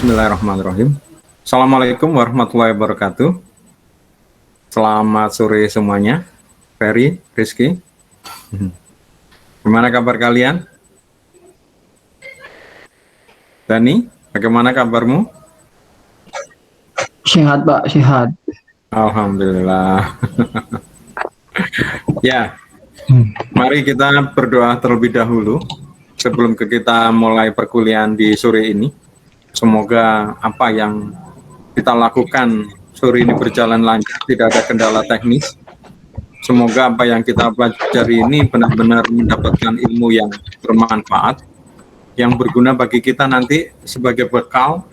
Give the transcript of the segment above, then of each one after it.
Bismillahirrahmanirrahim. Assalamualaikum warahmatullahi wabarakatuh. Selamat sore semuanya. Ferry, Rizky. Gimana kabar kalian? Dani, bagaimana kabarmu? Sehat, Pak, sehat. Alhamdulillah. Ya, mari kita berdoa terlebih dahulu sebelum kita mulai perkuliahan di sore ini. Semoga apa yang kita lakukan sore ini berjalan lancar, tidak ada kendala teknis. Semoga apa yang kita pelajari ini benar-benar mendapatkan ilmu yang bermanfaat, yang berguna bagi kita nanti sebagai bekal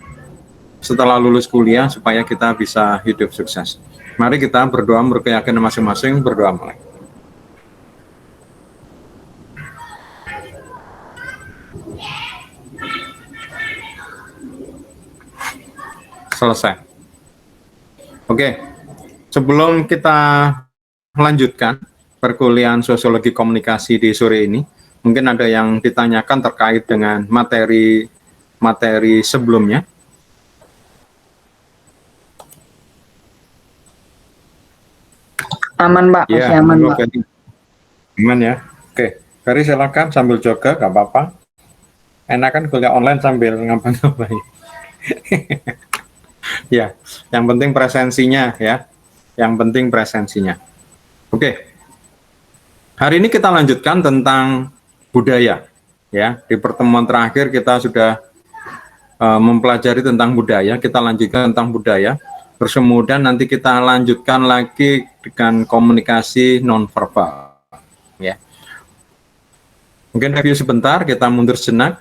setelah lulus kuliah supaya kita bisa hidup sukses. Mari kita berdoa menurut keyakinan masing-masing, berdoa mulai. Selesai. Oke, sebelum kita melanjutkan perkuliahan sosiologi komunikasi di sore ini, mungkin ada yang ditanyakan terkait dengan materi sebelumnya. Aman, Pak, Ya, masih aman, Pak. Aman ya. Oke, Ferry silakan sambil jaga, gak apa-apa. Enak kan kuliah online sambil ngapa-ngapain. Ya, yang penting presensinya ya. Yang penting presensinya. Oke. Hari ini kita lanjutkan tentang budaya. Ya, di pertemuan terakhir kita sudah mempelajari tentang budaya. Kita lanjutkan tentang budaya. Terus kemudian nanti kita lanjutkan lagi dengan komunikasi nonverbal. Ya. Mungkin review sebentar, kita mundur sejenak.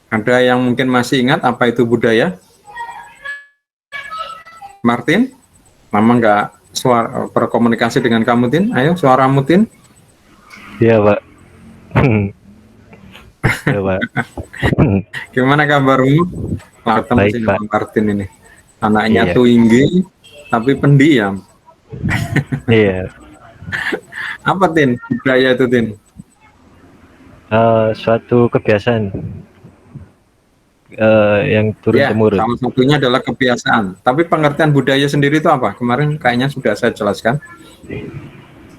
Ada yang mungkin masih ingat apa itu budaya? Martin, Mama nggak berkomunikasi dengan kamu, Tin. Ayo, suaramu, Tin. Iya, Pak. Iya, Pak. Gimana kabarmu? Baik, Pak. Martin ini. Anaknya Iya. tinggi, tapi pendiam. Iya. Apa, Tin? Budaya itu, Tin? Suatu kebiasaan yang turun-temurun. Salah satunya adalah kebiasaan. Tapi pengertian budaya sendiri itu apa? Kemarin kayaknya sudah saya jelaskan.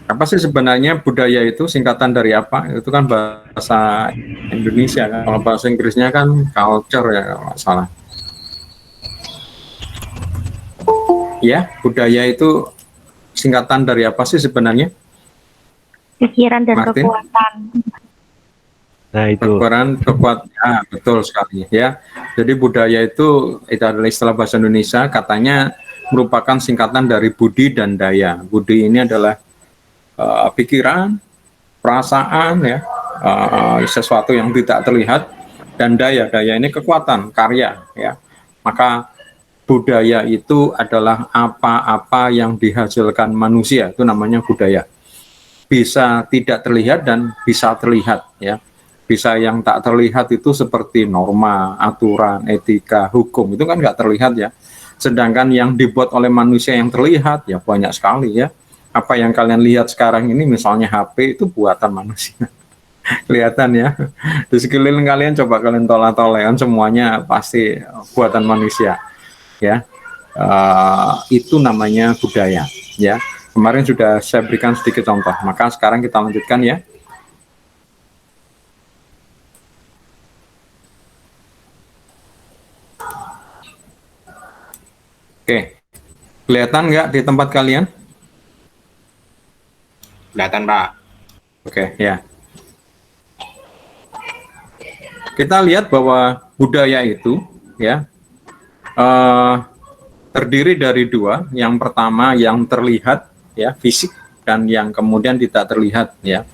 Apa sih sebenarnya budaya itu? Singkatan dari apa? Itu kan bahasa Indonesia kan. Kalau bahasa Inggrisnya kan culture ya, kalau nggak salah. Ya, budaya itu singkatan dari apa sih sebenarnya? Pikiran dan Martin? kekuatan. Nah, itu. Kekuatan, betul sekali ya. Jadi budaya itu adalah istilah bahasa Indonesia, katanya merupakan singkatan dari budi dan daya. Budi ini adalah pikiran, perasaan ya, sesuatu yang tidak terlihat, dan daya ini kekuatan, karya ya. Maka budaya itu adalah apa-apa yang dihasilkan manusia, itu namanya budaya. Bisa tidak terlihat dan bisa terlihat ya. Bisa yang tak terlihat itu seperti norma, aturan, etika, hukum, itu kan nggak terlihat ya. Sedangkan yang dibuat oleh manusia yang terlihat ya banyak sekali ya. Apa yang kalian lihat sekarang ini misalnya HP itu buatan manusia. Kelihatan ya. Di sekeliling kalian coba kalian tolak-tolakan semuanya pasti buatan manusia ya. Itu namanya budaya ya. Kemarin sudah saya berikan sedikit contoh, maka sekarang kita lanjutkan ya. Oke, kelihatan nggak di tempat kalian? Kelihatan, Pak. Oke, ya. Kita lihat bahwa budaya itu ya terdiri dari dua. Yang pertama yang terlihat ya, fisik, dan yang kemudian tidak terlihat ya.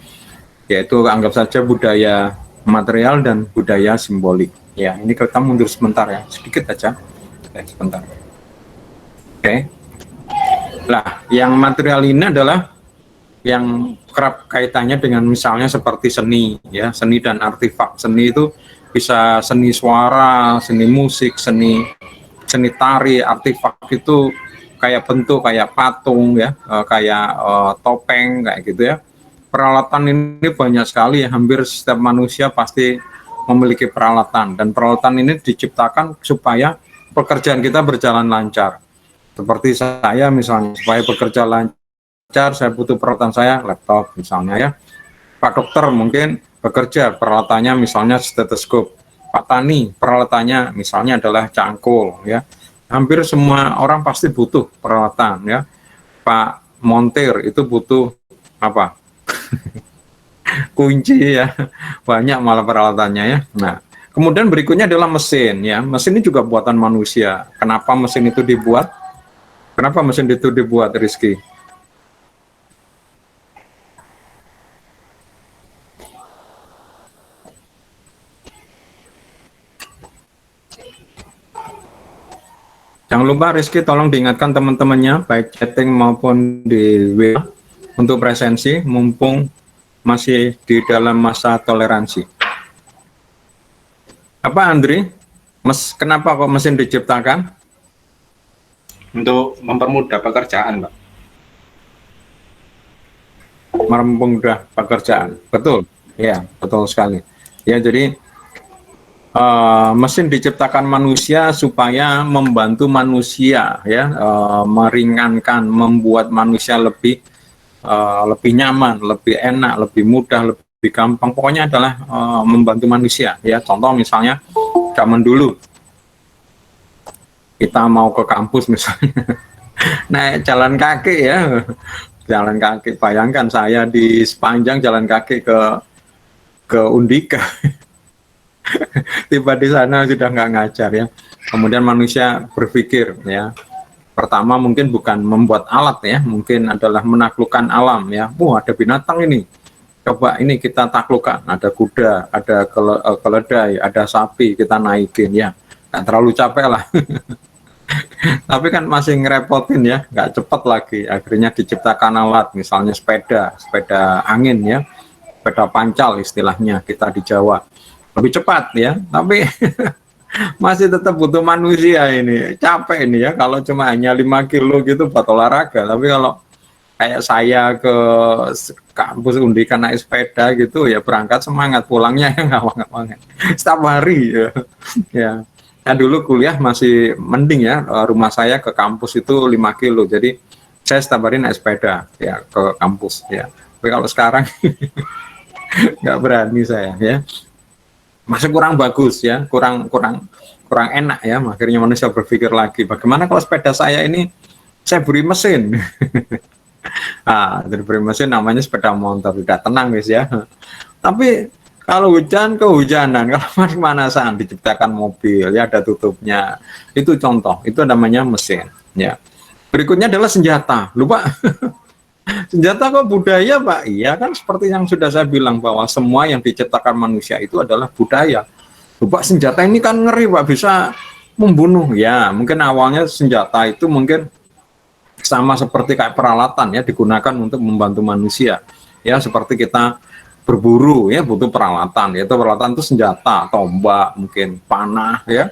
Yaitu anggap saja budaya material dan budaya simbolik. Ya, ini kita mundur sebentar ya, sedikit aja. Oke, sebentar. Oke. Nah, yang material ini adalah yang kerap kaitannya dengan misalnya seperti seni ya, seni dan artefak. Seni itu bisa seni suara, seni musik, seni tari. Artefak itu kayak bentuk kayak patung ya, kayak topeng kayak gitu ya. Peralatan ini banyak sekali ya, hampir setiap manusia pasti memiliki peralatan, dan peralatan ini diciptakan supaya pekerjaan kita berjalan lancar. Seperti saya misalnya, supaya bekerja lancar, saya butuh peralatan saya, laptop misalnya ya. Pak dokter mungkin bekerja, peralatannya misalnya stetoskop. Pak tani, peralatannya misalnya adalah cangkul ya. Hampir semua orang pasti butuh peralatan ya. Pak montir itu butuh apa? Kunci ya. Banyak malah peralatannya ya. Nah, kemudian berikutnya adalah mesin ya. Mesin ini juga buatan manusia. Kenapa mesin itu dibuat? Kenapa mesin itu dibuat, Rizky? Jangan lupa Rizky tolong diingatkan teman-temannya baik chatting maupun di WA untuk presensi mumpung masih di dalam masa toleransi. Apa Andri? Kenapa kok mesin diciptakan? Untuk mempermudah pekerjaan, Pak. Mempermudah pekerjaan, betul? Ya, betul sekali. Ya, jadi mesin diciptakan manusia supaya membantu manusia ya, meringankan, membuat manusia lebih nyaman, lebih enak, lebih mudah, lebih gampang. Pokoknya adalah membantu manusia ya. Contoh misalnya zaman dulu kita mau ke kampus misalnya naik jalan kaki ya, jalan kaki. Bayangkan saya di sepanjang jalan kaki ke Undika. Tiba di sana sudah nggak ngajar ya. Kemudian manusia berpikir ya, pertama mungkin bukan membuat alat ya, mungkin adalah menaklukkan alam ya. Ada binatang ini, coba ini kita taklukkan. Ada kuda, ada keledai, ada sapi, kita naikin ya. Nggak terlalu capek lah. Tapi kan masih ngerepotin ya, nggak cepat lagi. Akhirnya diciptakan alat, misalnya sepeda angin ya, sepeda pancal istilahnya kita di Jawa. Lebih cepat ya, tapi masih tetap butuh manusia ini. Capek ini ya, kalau cuma hanya 5 kilo gitu buat olahraga. Tapi kalau kayak saya ke kampus Undika naik sepeda gitu ya, berangkat semangat, pulangnya ya nggak banget. Setiap hari ya. Ya. Nah, dulu kuliah masih mending ya, rumah saya ke kampus itu 5 kilo. Jadi saya setiap hari naik sepeda ya ke kampus ya. Tapi kalau sekarang nggak berani saya ya. Masih kurang bagus ya, kurang enak ya. Akhirnya manusia berpikir lagi, bagaimana kalau sepeda saya ini saya beri mesin. Diberi mesin namanya sepeda motor, tidak tenang guys ya. Tapi kalau hujan kehujanan, kalau panas-panasan diciptakan mobil ya, ada tutupnya. Itu contoh, itu namanya mesin ya. Berikutnya adalah senjata. Lupa. Senjata kok budaya, Pak? Iya kan, seperti yang sudah saya bilang bahwa semua yang diciptakan manusia itu adalah budaya. Pak, senjata ini kan ngeri, Pak, bisa membunuh. Ya, mungkin awalnya senjata itu mungkin sama seperti kayak peralatan ya, digunakan untuk membantu manusia. Ya, seperti kita berburu ya, butuh peralatan. Yaitu peralatan itu senjata, tombak, mungkin panah ya.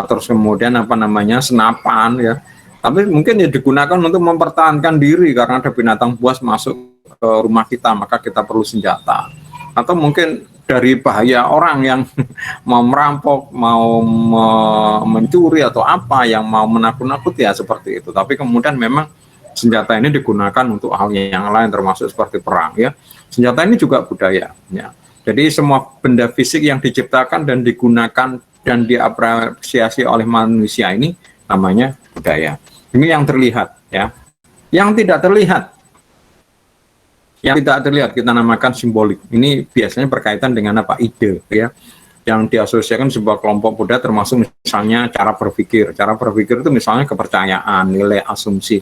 Terus kemudian apa namanya, senapan ya. Tapi mungkin ya digunakan untuk mempertahankan diri karena ada binatang buas masuk ke rumah kita, maka kita perlu senjata. Atau mungkin dari bahaya orang yang mau merampok, mau mencuri atau apa, yang mau menakut-nakuti ya seperti itu. Tapi kemudian memang senjata ini digunakan untuk hal yang lain termasuk seperti perang ya. Senjata ini juga budaya ya. Jadi semua benda fisik yang diciptakan dan digunakan dan diapresiasi oleh manusia ini namanya budaya. Ini yang terlihat ya. Yang tidak terlihat kita namakan simbolik. Ini biasanya berkaitan dengan apa? Ide ya. Yang diasosiasikan sebuah kelompok budaya, termasuk misalnya cara berpikir. Cara berpikir itu misalnya kepercayaan, nilai, asumsi,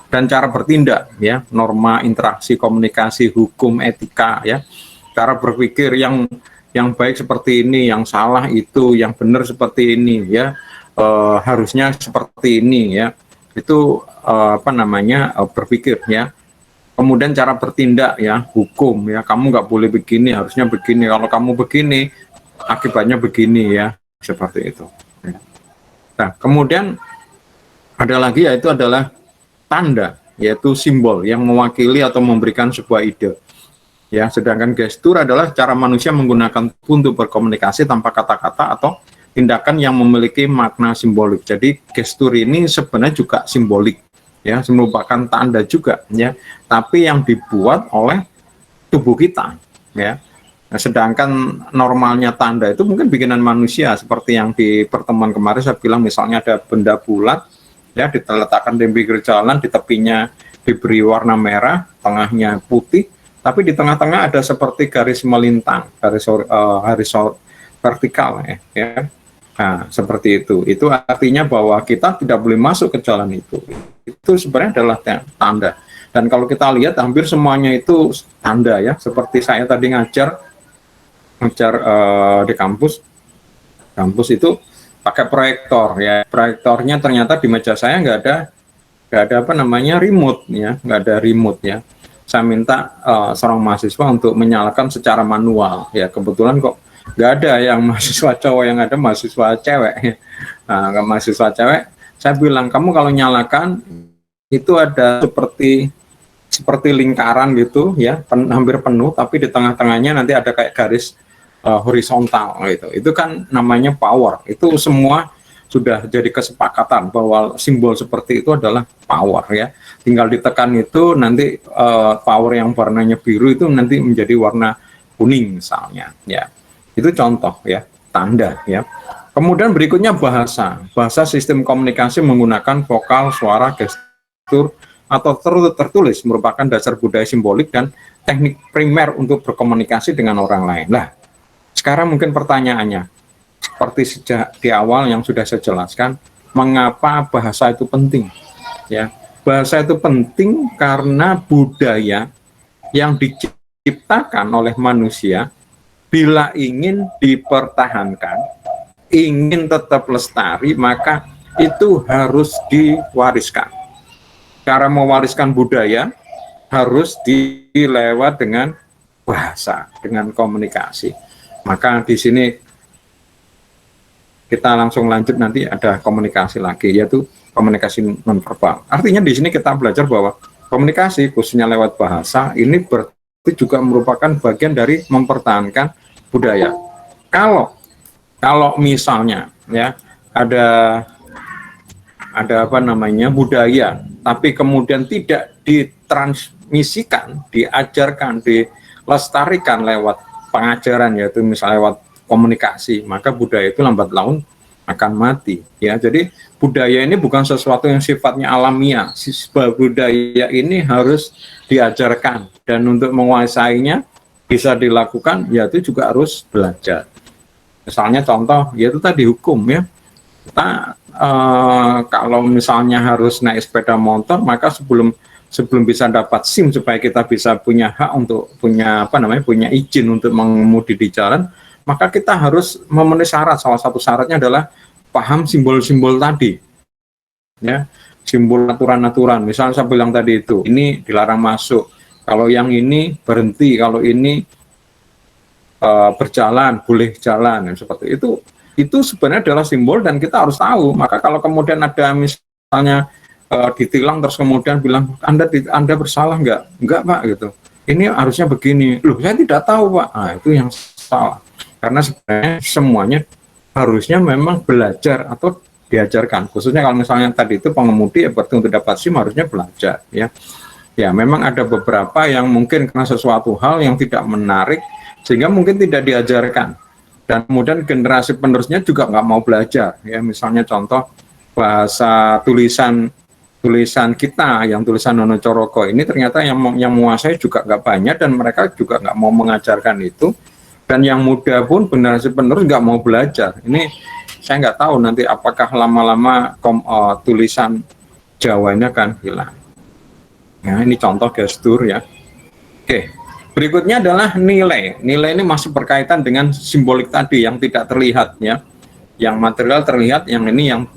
dan cara bertindak ya, norma, interaksi, komunikasi, hukum, etika ya. Cara berpikir yang baik seperti ini, yang salah itu, yang benar seperti ini ya. Harusnya seperti ini ya. Itu berpikir ya. Kemudian cara bertindak ya, hukum ya, kamu nggak boleh begini, harusnya begini, kalau kamu begini akibatnya begini ya, seperti itu ya. Nah kemudian ada lagi, yaitu adalah tanda, yaitu simbol yang mewakili atau memberikan sebuah ide ya. Sedangkan gestur adalah cara manusia menggunakan untuk berkomunikasi tanpa kata-kata atau tindakan yang memiliki makna simbolik. Jadi gestur ini sebenarnya juga simbolik, ya, merupakan tanda juga, ya, tapi yang dibuat oleh tubuh kita, ya. Nah, sedangkan normalnya tanda itu mungkin bikinan manusia, seperti yang di pertemuan kemarin saya bilang, misalnya ada benda bulat, ya, diletakkan di pinggir jalan, di tepinya diberi warna merah, tengahnya putih, tapi di tengah-tengah ada seperti garis melintang, garis vertikal, ya. Nah, seperti itu. Itu artinya bahwa kita tidak boleh masuk ke jalan itu. Itu sebenarnya adalah tanda. Dan kalau kita lihat hampir semuanya itu tanda, ya. Seperti saya tadi ngajar di kampus itu pakai proyektor, ya. Proyektornya ternyata di meja saya nggak ada apa namanya remote, ya, nggak ada remote, ya. Saya minta seorang mahasiswa untuk menyalakan secara manual, ya. Kebetulan kok nggak ada yang mahasiswa cowok, yang ada mahasiswa cewek. Nah, mahasiswa cewek, saya bilang, kamu kalau nyalakan itu ada seperti lingkaran gitu, ya, hampir penuh, tapi di tengah-tengahnya nanti ada kayak garis horizontal gitu. Itu kan namanya power. Itu semua sudah jadi kesepakatan bahwa simbol seperti itu adalah power, ya. Tinggal ditekan itu nanti power yang warnanya biru itu nanti menjadi warna kuning misalnya, ya. Itu contoh, ya, tanda, ya. Kemudian berikutnya bahasa sistem komunikasi menggunakan vokal, suara, gestur atau tertulis merupakan dasar budaya simbolik dan teknik primer untuk berkomunikasi dengan orang lain. Nah, sekarang mungkin pertanyaannya, seperti sejak di awal yang sudah saya jelaskan, mengapa bahasa itu penting, ya. Bahasa itu penting karena budaya yang diciptakan oleh manusia bila ingin dipertahankan, ingin tetap lestari, maka itu harus diwariskan. Cara mewariskan budaya harus dilewat dengan bahasa, dengan komunikasi. Maka di sini kita langsung lanjut, nanti ada komunikasi lagi, yaitu komunikasi nonverbal. Artinya di sini kita belajar bahwa komunikasi khususnya lewat bahasa ini berarti juga merupakan bagian dari mempertahankan budaya. Kalau misalnya, ya, ada apa namanya budaya, tapi kemudian tidak ditransmisikan, diajarkan, dilestarikan lewat pengajaran, yaitu misalnya lewat komunikasi, maka budaya itu lambat laun akan mati, ya. Jadi budaya ini bukan sesuatu yang sifatnya alamiah. Budaya ini harus diajarkan, dan untuk menguasainya bisa dilakukan, yaitu juga harus belajar. Misalnya contoh, yaitu tadi hukum, ya. Kita kalau misalnya harus naik sepeda motor, maka sebelum bisa dapat SIM supaya kita bisa punya hak untuk punya izin untuk mengemudi di jalan, maka kita harus memenuhi syarat. Salah satu syaratnya adalah paham simbol-simbol tadi, ya, simbol aturan-aturan. Misalnya saya bilang tadi itu, ini dilarang masuk, kalau yang ini berhenti, kalau ini berjalan, boleh jalan, seperti itu. Itu sebenarnya adalah simbol dan kita harus tahu. Maka kalau kemudian ada misalnya ditilang terus kemudian bilang, Anda bersalah enggak Pak, gitu. Ini harusnya begini. Loh, saya tidak tahu Pak. Nah, itu yang salah. Karena sebenarnya semuanya harusnya memang belajar atau diajarkan. Khususnya kalau misalnya tadi itu pengemudi, ya berarti untuk dapat SIM harusnya belajar, ya. Ya, memang ada beberapa yang mungkin karena sesuatu hal yang tidak menarik, sehingga mungkin tidak diajarkan. Dan kemudian generasi penerusnya juga nggak mau belajar. Ya, misalnya contoh bahasa tulisan kita, yang tulisan Nono Coroko ini ternyata yang menguasai juga nggak banyak, dan mereka juga nggak mau mengajarkan itu. Dan yang muda pun generasi penerus nggak mau belajar. Ini saya nggak tahu nanti apakah lama-lama tulisan Jawa ini akan hilang. Ya, ini contoh gestur, ya. Oke, berikutnya adalah nilai. Nilai ini masih berkaitan dengan simbolik tadi yang tidak terlihat, ya. Yang material terlihat, yang ini yang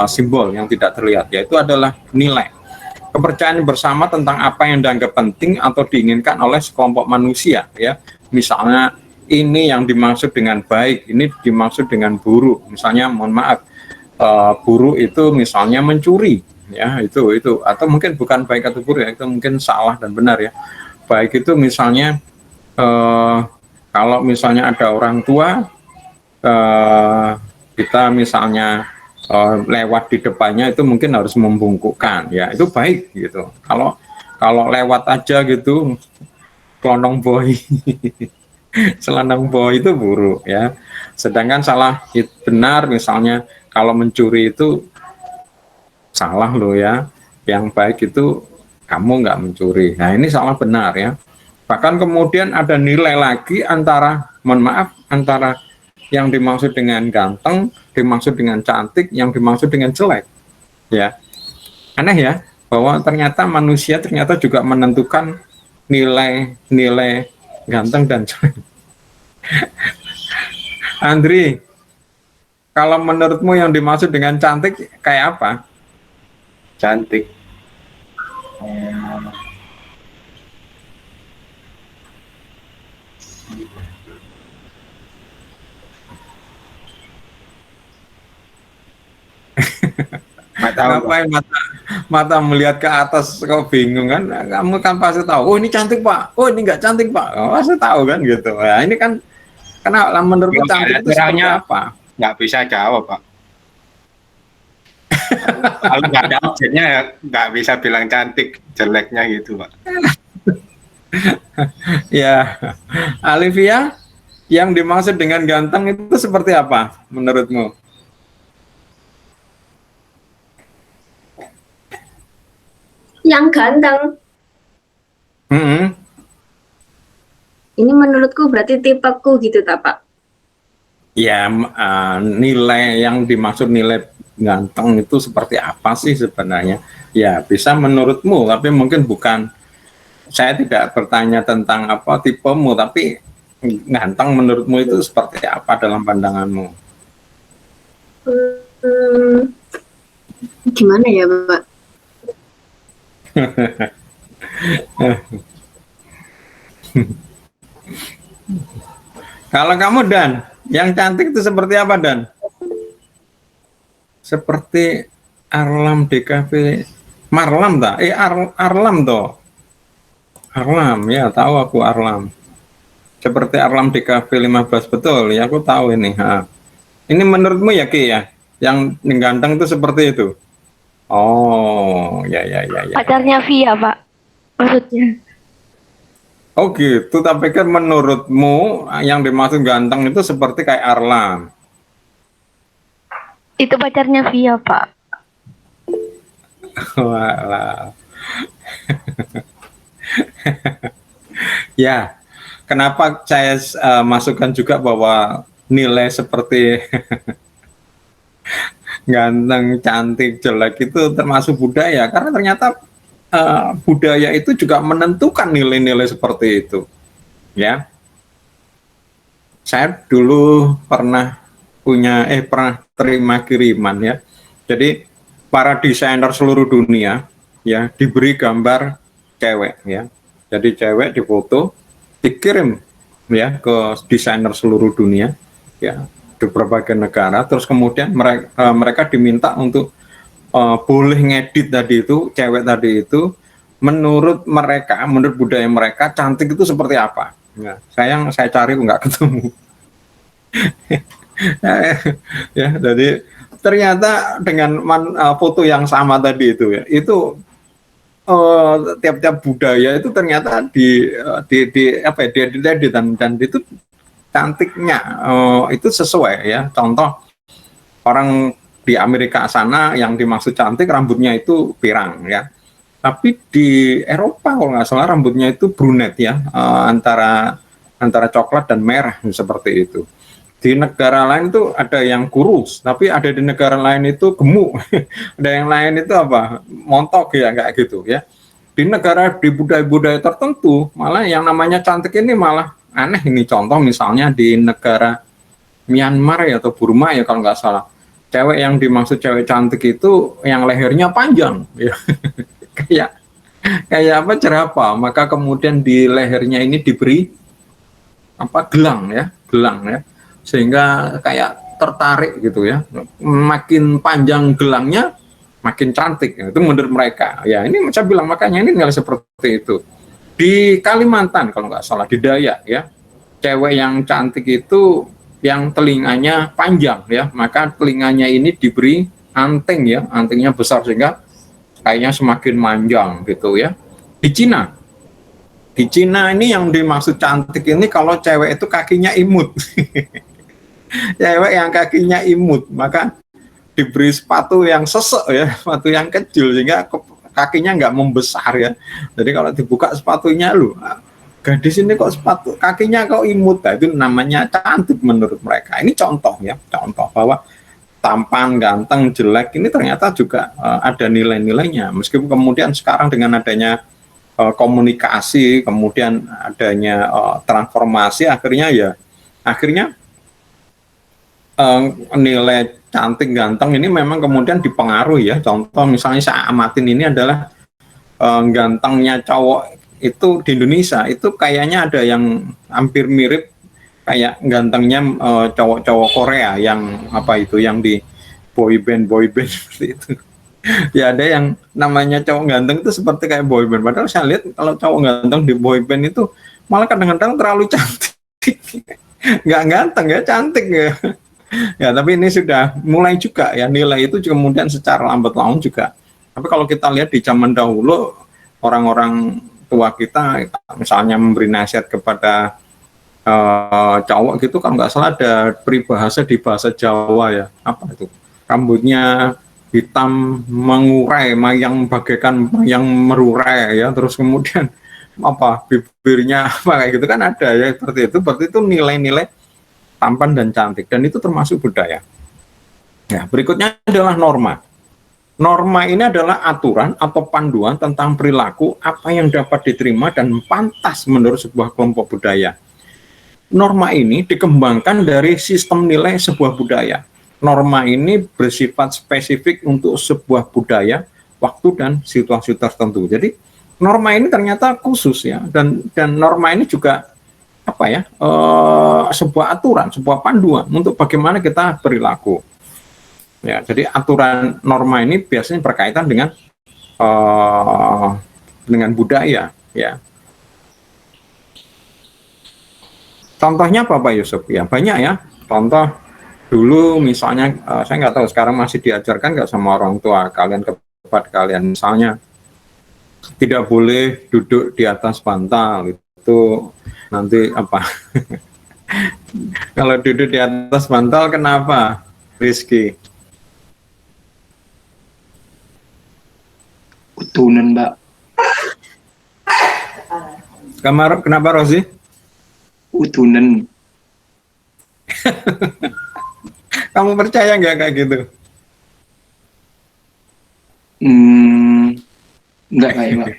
simbol yang tidak terlihat, yaitu adalah nilai. Kepercayaan bersama tentang apa yang dianggap penting atau diinginkan oleh sekelompok manusia, ya. Misalnya ini yang dimaksud dengan baik, ini dimaksud dengan buruk. Misalnya, mohon maaf, buruk itu misalnya mencuri, ya, itu atau mungkin bukan baik atau buruk, ya, itu mungkin salah dan benar, ya. Baik itu misalnya kalau misalnya ada orang tua kita misalnya lewat di depannya itu mungkin harus membungkukkan, ya itu baik gitu. Kalau lewat aja gitu, kelonong boy, selandang boy itu buruk ya. Sedangkan salah benar misalnya kalau mencuri itu salah loh ya. Yang baik itu kamu nggak mencuri. Nah ini salah benar ya. Bahkan kemudian ada nilai lagi antara, mohon maaf, antara yang dimaksud dengan ganteng, dimaksud dengan cantik, yang dimaksud dengan jelek. Ya, aneh ya, bahwa ternyata manusia ternyata juga menentukan nilai-nilai ganteng dan jelek. Andri, kalau menurutmu yang dimaksud dengan cantik kayak apa? Cantik. Nggak tahu, Pak. Ngapain mata melihat ke atas kau bingung kan? Kamu kan pasti tahu. Oh ini cantik pak. Oh ini nggak cantik pak. Oh, pasti tahu kan gitu. Nah, ini kan karena menurutku Kalau cantik nggak ada itu seperti orangnya, apa? Nggak bisa jawab, Pak. Kalau nggak ada objeknya ya nggak bisa bilang cantik, jeleknya gitu, Pak. Ya, Alivia, yang dimaksud dengan ganteng itu seperti apa menurutmu? Yang ganteng. Hmm, Ini menurutku berarti tipeku gitu, tak Pak? ya, nilai yang dimaksud nilai ganteng itu seperti apa sih sebenarnya? Ya, bisa menurutmu, tapi mungkin bukan. Saya tidak bertanya tentang apa tipemu, tapi ganteng menurutmu itu seperti apa dalam pandanganmu? Gimana ya, Pak? Kalau kamu Dan, yang cantik itu seperti apa Dan? Seperti Arlam DKV, Marlam tak? Arlam toh. Arlam ya, tahu aku Arlam. Seperti Arlam DKV 15 betul ya, aku tahu ini. Ha. Ini menurutmu ya Ki ya, yang ganteng itu seperti itu? Oh ya. Pacarnya Via, Pak. Maksudnya. Oh gitu, tapi kan menurutmu yang dimaksud ganteng itu seperti kayak Arlam. Itu pacarnya Via, Pak. Walah. Ya, kenapa saya masukkan juga bahwa nilai seperti ganteng, cantik, jelek itu termasuk budaya, karena ternyata budaya itu juga menentukan nilai-nilai seperti itu. Ya, saya dulu pernah terima kiriman ya. Jadi para desainer seluruh dunia ya diberi gambar cewek ya. Jadi cewek difoto, dikirim ya ke desainer seluruh dunia ya di berbagai negara. Terus kemudian mereka diminta untuk boleh ngedit tadi itu cewek tadi itu menurut mereka, menurut budaya mereka cantik itu seperti apa. Ya, sayang saya cari nggak ketemu. Ya, jadi ternyata dengan foto yang sama tadi itu ya, itu tiap-tiap budaya itu ternyata di apa ya, dia dan itu cantiknya itu sesuai ya. Contoh orang di Amerika sana yang dimaksud cantik rambutnya itu pirang ya. Tapi di Eropa kalau nggak salah rambutnya itu brunet ya, antara coklat dan merah seperti itu. Di negara lain itu ada yang kurus, tapi ada di negara lain itu gemuk, ada yang lain itu apa montok ya kayak gitu ya. Di budaya-budaya tertentu malah yang namanya cantik ini malah aneh. Ini contoh misalnya di negara Myanmar ya atau Burma ya kalau nggak salah, cewek yang dimaksud cewek cantik itu yang lehernya panjang ya. kayak apa jerapah, maka kemudian di lehernya ini diberi apa gelang ya sehingga kayak tertarik gitu ya, makin panjang gelangnya makin cantik itu menurut mereka ya. Ini saya bilang makanya ini nilai seperti itu. Di Kalimantan kalau nggak salah, di Dayak ya, cewek yang cantik itu yang telinganya panjang ya, maka telinganya ini diberi anting ya, antingnya besar sehingga kayaknya semakin manjang gitu ya. Di Cina ini yang dimaksud cantik ini kalau cewek itu kakinya imut. Cewek yang kakinya imut maka diberi sepatu yang sesek ya, sepatu yang kecil sehingga kakinya nggak membesar ya. Jadi kalau dibuka sepatunya, lu gadis ini kok sepatu kakinya kok imut, nah, itu namanya cantik menurut mereka. Ini contoh ya, contoh bahwa tampan, ganteng, jelek ini ternyata juga ada nilai-nilainya. Meskipun kemudian sekarang dengan adanya komunikasi, kemudian adanya transformasi, akhirnya nilai cantik ganteng ini memang kemudian dipengaruhi ya. Contoh misalnya saya amatin ini adalah gantengnya cowok itu di Indonesia itu kayaknya ada yang hampir mirip kayak gantengnya cowok-cowok Korea yang apa itu yang di boyband seperti itu. Ya ada yang namanya cowok ganteng itu seperti kayak boyband. Padahal saya lihat kalau cowok ganteng di boyband itu malah kadang-kadang terlalu cantik. Nggak ganteng ya, cantik ya. Ya, tapi ini sudah mulai juga ya, nilai itu kemudian secara lambat laun juga. Tapi kalau kita lihat di zaman dahulu, orang-orang tua kita misalnya memberi nasihat kepada cowok gitu, kalau nggak salah ada peribahasa di bahasa Jawa ya, apa itu, rambutnya hitam mengurai, yang bagaikan yang merurai ya, terus kemudian apa bibirnya apa kayak gitu kan ada ya, seperti itu nilai-nilai tampan dan cantik, dan itu termasuk budaya. Ya, berikutnya adalah norma. Norma ini adalah aturan atau panduan tentang perilaku apa yang dapat diterima dan pantas menurut sebuah kelompok budaya. Norma ini dikembangkan dari sistem nilai sebuah budaya. Norma ini bersifat spesifik untuk sebuah budaya, waktu dan situasi tertentu. Jadi norma ini ternyata khusus ya, dan norma ini juga apa ya, sebuah aturan, sebuah panduan untuk bagaimana kita perilaku. Ya, jadi aturan norma ini biasanya berkaitan dengan budaya. Ya. Contohnya apa Pak Yusuf? Ya banyak ya. Contoh dulu misalnya, saya nggak tahu sekarang masih diajarkan nggak sama orang tua kalian kepada kalian. Misalnya tidak boleh duduk di atas bantal itu. Nanti apa? Kalau duduk di atas bantal kenapa, Rizky? Utunan, Mbak. Kenapa Rosi? Utunan. Kamu percaya nggak kayak gitu? Enggak kayak Mbak.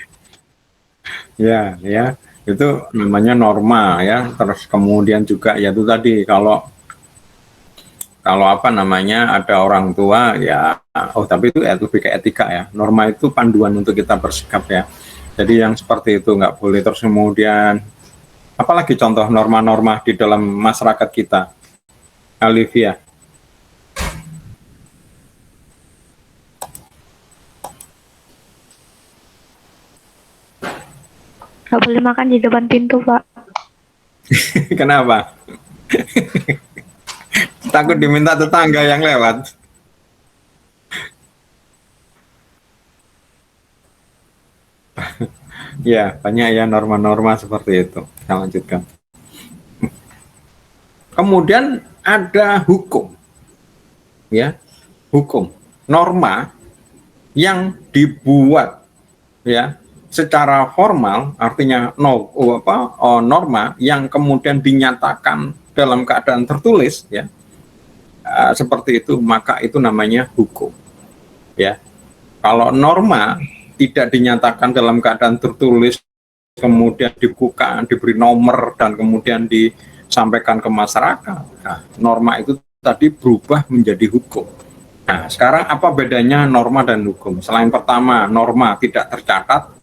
Ya. Itu namanya norma ya. Terus kemudian juga ya itu tadi kalau apa namanya ada orang tua ya, tapi itu lebih ke etika ya. Norma itu panduan untuk kita bersikap ya. Jadi yang seperti itu nggak boleh. Terus kemudian apalagi contoh norma-norma di dalam masyarakat kita, Olivia? Nggak boleh makan di depan pintu, Pak. Kenapa? Takut diminta tetangga yang lewat. Ya, banyak ya norma-norma seperti itu. Kita lanjutkan. Kemudian ada hukum. Ya, hukum. Norma yang dibuat ya secara formal, artinya norma yang kemudian dinyatakan dalam keadaan tertulis ya, seperti itu, maka itu namanya hukum ya. Kalau norma tidak dinyatakan dalam keadaan tertulis, kemudian dibuka, diberi nomor dan kemudian disampaikan ke masyarakat, nah, norma itu tadi berubah menjadi hukum. Nah, sekarang apa bedanya norma dan hukum? Selain pertama, norma tidak tercatat,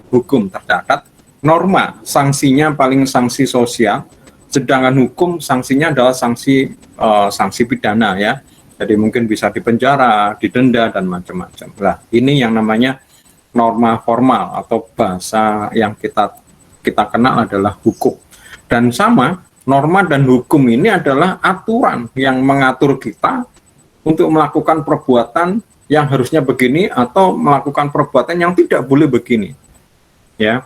hukum tercatat. Norma sanksinya paling sanksi sosial, sedangkan hukum sanksinya adalah sanksi pidana ya. Jadi mungkin bisa dipenjara, didenda dan macam-macam. Nah, ini yang namanya norma formal atau bahasa yang kita kenal adalah hukum. Dan sama Norma dan hukum ini adalah aturan yang mengatur kita untuk melakukan perbuatan yang harusnya begini atau melakukan perbuatan yang tidak boleh begini. Ya.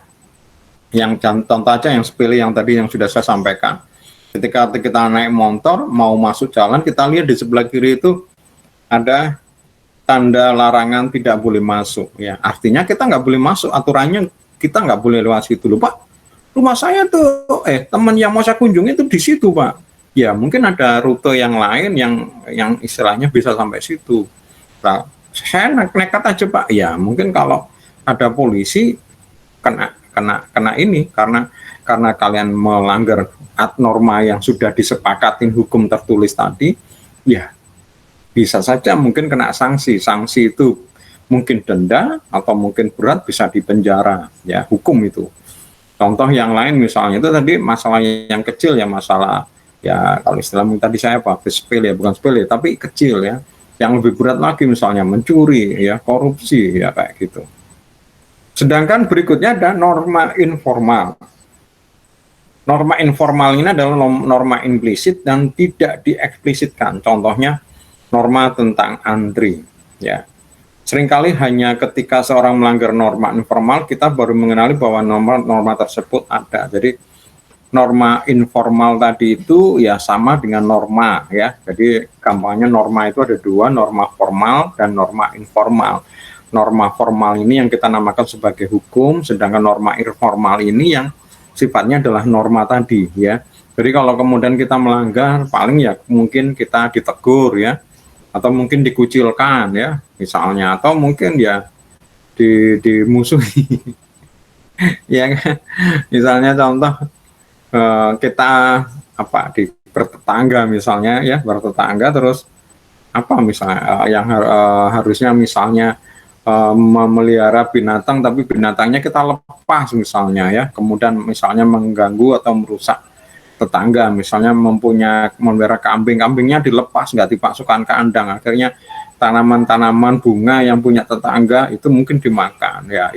Yang contoh aja yang sepele yang tadi yang sudah saya sampaikan. Ketika kita naik motor mau masuk jalan, kita lihat di sebelah kiri itu ada tanda larangan tidak boleh masuk, ya artinya kita nggak boleh masuk, aturannya kita nggak boleh lewat situ. Loh Pak, rumah saya tuh teman yang mau saya kunjungi itu di situ Pak. Ya mungkin ada rute yang lain yang istilahnya bisa sampai situ. Nah, saya nekat aja Pak. Ya mungkin kalau ada polisi kena ini karena kalian melanggar norma yang sudah disepakatin hukum tertulis tadi, ya bisa saja mungkin kena sanksi. Sanksi itu mungkin denda atau mungkin berat, bisa dipenjara, ya hukum itu. Contoh yang lain misalnya itu tadi masalah yang kecil ya, masalah ya kalau istilah tadi saya sepele ya, bukan sepele tapi kecil ya. Yang lebih berat lagi misalnya mencuri ya, korupsi ya kayak gitu. Sedangkan berikutnya ada norma informal. Norma informal ini adalah norma implisit dan tidak dieksplisitkan. Contohnya norma tentang antri, ya. Seringkali hanya ketika seorang melanggar norma informal, kita baru mengenali bahwa norma tersebut ada. Jadi norma informal tadi itu ya sama dengan norma, ya. Jadi gampangnya norma itu ada dua, norma formal dan norma informal. Norma formal ini yang kita namakan sebagai hukum, sedangkan norma informal ini yang sifatnya adalah norma tadi, ya. Jadi kalau kemudian kita melanggar, paling ya mungkin kita ditegur, ya, atau mungkin dikucilkan ya misalnya, atau mungkin ya dimusuhi ya kan? Misalnya contoh kita bertetangga misalnya ya, bertetangga terus misalnya yang harusnya misalnya memelihara binatang tapi binatangnya kita lepas misalnya ya, kemudian misalnya mengganggu atau merusak tetangga, misalnya memelihara kambingnya dilepas, nggak dipasukkan ke kandang, akhirnya tanaman-tanaman bunga yang punya tetangga itu mungkin dimakan. Ya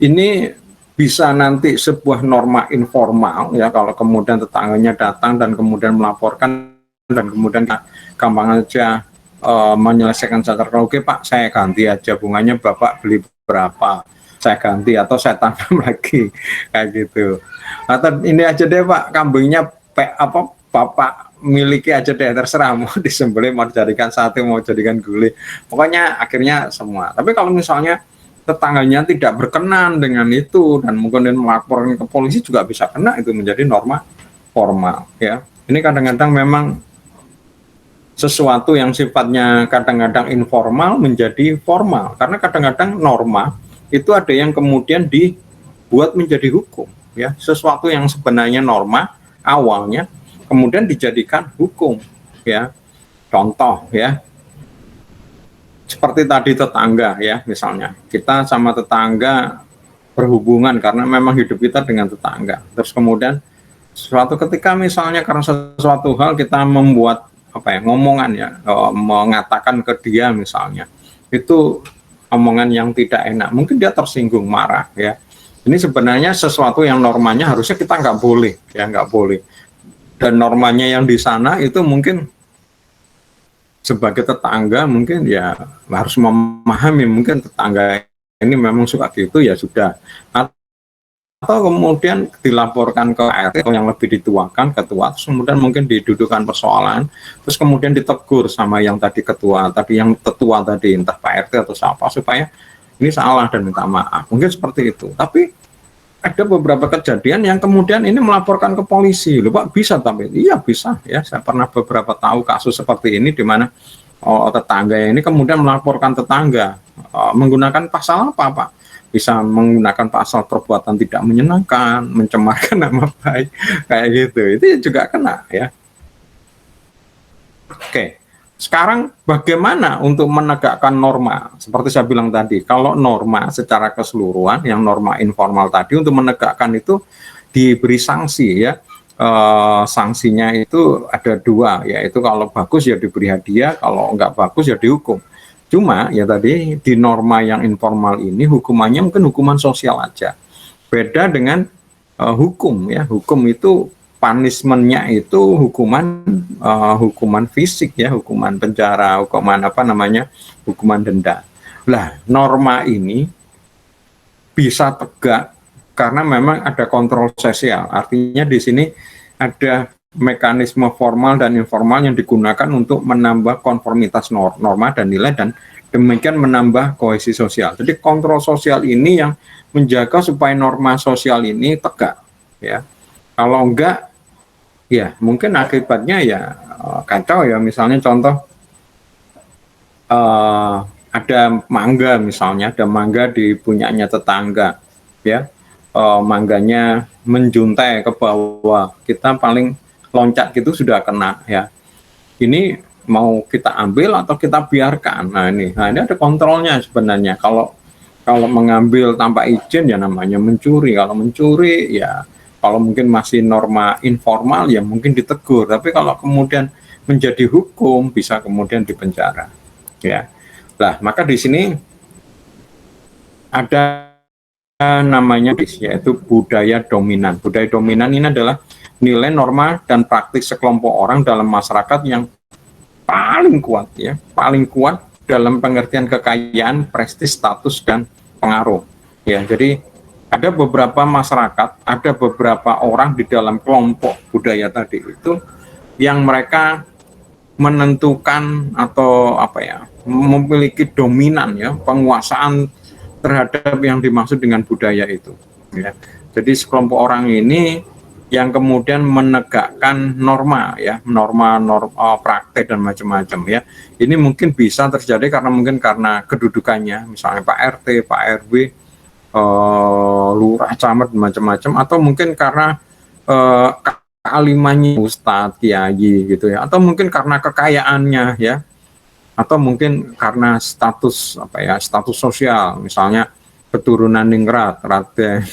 ini bisa nanti sebuah norma informal ya, kalau kemudian tetangganya datang dan kemudian melaporkan dan kemudian gampang aja menyelesaikan secara oke Pak, saya ganti aja bunganya, Bapak beli berapa, saya ganti atau saya tanam lagi kayak gitu. Atau ini aja deh Pak, kambingnya Bapak miliki aja deh, terserah mau disembelih, mau dijadikan sate, mau jadikan gulai, pokoknya akhirnya semua. Tapi kalau misalnya tetangganya tidak berkenan dengan itu dan mungkin melaporkan ke polisi juga bisa kena, itu menjadi norma formal ya. Ini kadang-kadang memang sesuatu yang sifatnya kadang-kadang informal menjadi formal, karena kadang-kadang norma itu ada yang kemudian dibuat menjadi hukum ya, sesuatu yang sebenarnya norma awalnya kemudian dijadikan hukum ya. Contoh ya, seperti tadi tetangga ya, misalnya kita sama tetangga berhubungan karena memang hidup kita dengan tetangga, terus kemudian suatu ketika misalnya karena sesuatu hal kita membuat ngomongan ya, mengatakan ke dia misalnya itu omongan yang tidak enak, mungkin dia tersinggung, marah ya. Ini sebenarnya sesuatu yang normanya harusnya kita nggak boleh ya, nggak boleh. Dan normanya yang di sana itu mungkin sebagai tetangga mungkin ya harus memahami, mungkin tetangga ini memang suka gitu ya sudah. Atau kemudian dilaporkan ke RT yang lebih dituakan, ketua, terus kemudian mungkin didudukan persoalan, terus kemudian ditegur sama yang tadi ketua, tadi yang tetua tadi, entah Pak RT atau siapa, supaya ini salah dan minta maaf, mungkin seperti itu. Tapi ada beberapa kejadian yang kemudian ini melaporkan ke polisi, loh Pak bisa, tapi iya bisa ya, saya pernah beberapa tahu kasus seperti ini di mana tetangga ini kemudian melaporkan tetangga menggunakan pasal apa Pak? Bisa menggunakan pasal perbuatan tidak menyenangkan, mencemarkan nama baik, kayak gitu. Itu juga kena ya. Oke, sekarang bagaimana untuk menegakkan norma? Seperti saya bilang tadi, kalau norma secara keseluruhan, yang norma informal tadi, untuk menegakkan itu diberi sanksi ya. Sanksinya itu ada dua, yaitu kalau bagus ya diberi hadiah, kalau enggak bagus ya dihukum. Cuma ya tadi di norma yang informal ini hukumannya mungkin hukuman sosial aja. Beda dengan hukum ya. Hukum itu punishment-nya itu hukuman fisik ya, hukuman penjara, hukuman denda. Lah, norma ini bisa tegak karena memang ada kontrol sosial. Artinya di sini ada mekanisme formal dan informal yang digunakan untuk menambah konformitas norma dan nilai, dan demikian menambah kohesi sosial. Jadi kontrol sosial ini yang menjaga supaya norma sosial ini tegak ya. Kalau enggak ya mungkin akibatnya ya kacau ya. Misalnya contoh ada mangga, misalnya ada mangga di punyanya tetangga ya, mangganya menjuntai ke bawah, kita paling loncat gitu sudah kena ya. Ini mau kita ambil atau kita biarkan. Nah ini ada kontrolnya sebenarnya. Kalau mengambil tanpa izin ya namanya mencuri. Kalau mencuri ya, kalau mungkin masih norma informal ya mungkin ditegur. Tapi kalau kemudian menjadi hukum bisa kemudian dipenjara. Ya, lah maka di sini ada namanya yaitu budaya dominan. Budaya dominan ini adalah nilai, norma, dan praktik sekelompok orang dalam masyarakat yang paling kuat ya, paling kuat dalam pengertian kekayaan, prestis, status, dan pengaruh. Ya, jadi ada beberapa masyarakat, ada beberapa orang di dalam kelompok budaya tadi itu yang mereka menentukan atau memiliki dominan ya, penguasaan terhadap yang dimaksud dengan budaya itu. Ya. Jadi sekelompok orang ini yang kemudian menegakkan norma ya, norma praktek dan macam-macam ya. Ini mungkin bisa terjadi karena kedudukannya, misalnya Pak RT, Pak RW, lurah, camat, macam-macam, atau mungkin karena kealimannya ustadz, kiai gitu ya, atau mungkin karena kekayaannya ya, atau mungkin karena status status sosial, misalnya keturunan ningrat, Raden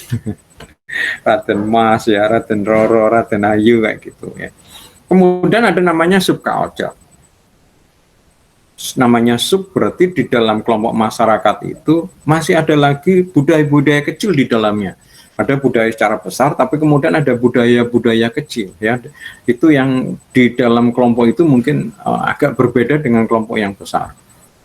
Raden Mas ya, Raden Roro, Raden Ayu kayak gitu ya. Kemudian ada namanya subculture. Namanya sub berarti di dalam kelompok masyarakat itu masih ada lagi budaya-budaya kecil di dalamnya. Ada budaya secara besar, tapi kemudian ada budaya-budaya kecil ya. Itu yang di dalam kelompok itu mungkin agak berbeda dengan kelompok yang besar.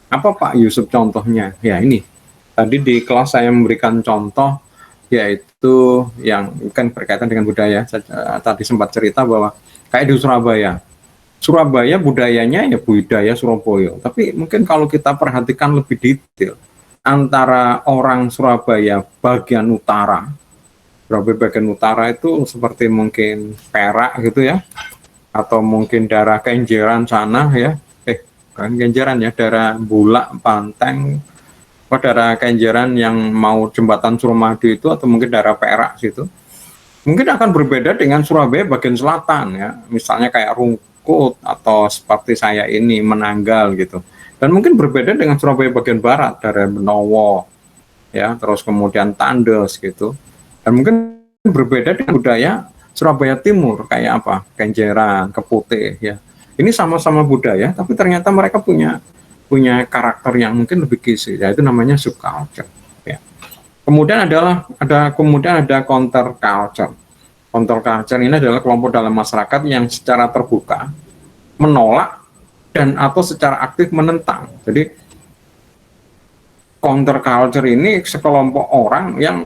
Apa Pak Yusuf contohnya? Ya ini. Tadi di kelas saya memberikan contoh yaitu yang kan berkaitan dengan budaya. Saya tadi sempat cerita bahwa kayak di Surabaya budayanya ya budaya Surabaya. Tapi mungkin kalau kita perhatikan lebih detail, antara orang Surabaya bagian utara itu seperti mungkin Perak gitu ya, atau mungkin daerah Kenjeran sana ya, kan Kenjeran ya, daerah Bulak, Panteng, daerah Kenjeran yang mau jembatan Suramadu itu, atau mungkin daerah Perak situ, mungkin akan berbeda dengan Surabaya bagian selatan ya, misalnya kayak Rungkut atau seperti saya ini Menanggal gitu, dan mungkin berbeda dengan Surabaya bagian barat, daerah Benowo ya, terus kemudian Tandes gitu, dan mungkin berbeda dengan budaya Surabaya Timur kayak apa, Kenjeran, Keputih ya. Ini sama-sama budaya, tapi ternyata mereka punya karakter yang mungkin lebih kisi, yaitu namanya subculture ya. Kemudian ada counterculture. Counterculture ini adalah kelompok dalam masyarakat yang secara terbuka menolak dan atau secara aktif menentang. Jadi counterculture ini sekelompok orang yang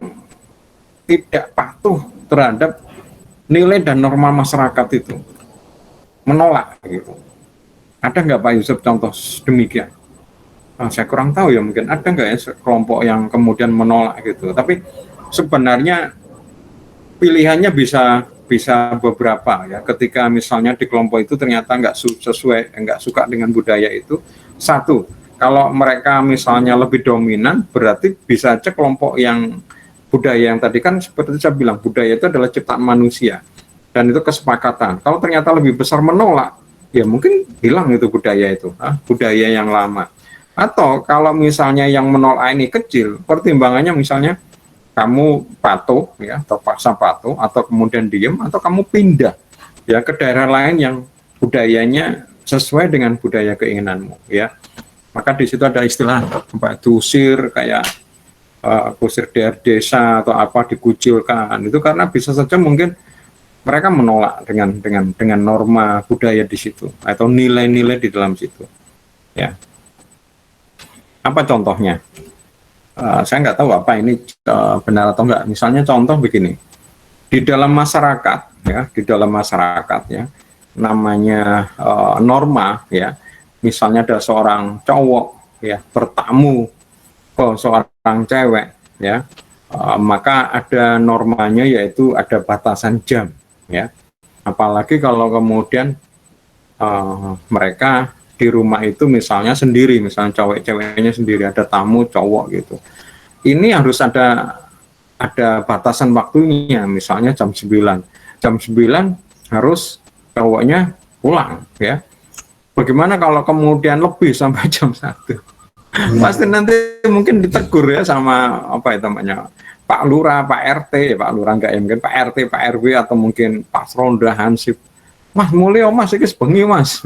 tidak patuh terhadap nilai dan norma masyarakat itu, menolak gitu. Ada nggak Pak Yusuf contoh demikian? Saya kurang tahu ya, mungkin ada nggak ya kelompok yang kemudian menolak gitu. Tapi sebenarnya pilihannya bisa beberapa ya. Ketika misalnya di kelompok itu ternyata nggak suka dengan budaya itu, satu, kalau mereka misalnya lebih dominan, berarti bisa aja kelompok yang budaya yang tadi kan seperti saya bilang, budaya itu adalah ciptaan manusia dan itu kesepakatan. Kalau ternyata lebih besar menolak, ya mungkin hilang itu budaya itu, budaya yang lama. Atau kalau misalnya yang menolak ini kecil, pertimbangannya misalnya kamu patuh ya, terpaksa patuh, atau kemudian diem, atau kamu pindah ya ke daerah lain yang budayanya sesuai dengan budaya keinginanmu ya. Maka di situ ada istilah diusir, kayak kusir daerah desa atau apa, dikucilkan. Itu karena bisa saja mungkin mereka menolak dengan norma budaya di situ atau nilai-nilai di dalam situ. Ya, apa contohnya? Saya nggak tahu apa ini benar atau enggak. Misalnya contoh begini, di dalam masyarakat ya, namanya norma ya. Misalnya ada seorang cowok ya bertamu ke seorang cewek ya, maka ada normanya yaitu ada batasan jam ya. Apalagi kalau kemudian mereka di rumah itu misalnya sendiri, misalnya ceweknya sendiri, ada tamu cowok gitu. Ini harus ada batasan waktunya, misalnya jam 9. Jam 9 harus cowoknya pulang ya. Bagaimana kalau kemudian lebih sampai jam 1? Pasti nanti mungkin ditegur ya sama apa itu namanya, Pak Lurah, Pak RT, Pak Lurah enggak ya, mungkin Pak RT, Pak RW atau mungkin Pak Ronda Hansip. Mas mulai Mas iki bengi Mas.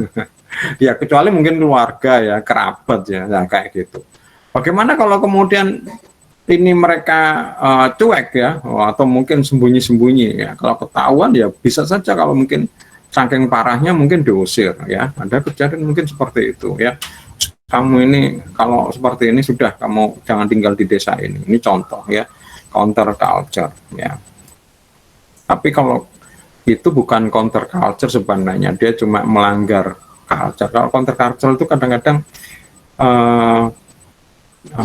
Ya kecuali mungkin keluarga ya, kerabat ya, nah, kayak gitu. Bagaimana kalau kemudian ini mereka cuek ya, atau mungkin sembunyi-sembunyi ya. Kalau ketahuan ya bisa saja, kalau mungkin saking parahnya mungkin diusir ya. Ada kejadian mungkin seperti itu ya. Kamu ini kalau seperti ini sudah, kamu jangan tinggal di desa ini. Ini contoh ya, counter culture ya. Tapi kalau itu bukan counter culture sebenarnya, dia cuma melanggar culture. Kalau counter culture itu kadang-kadang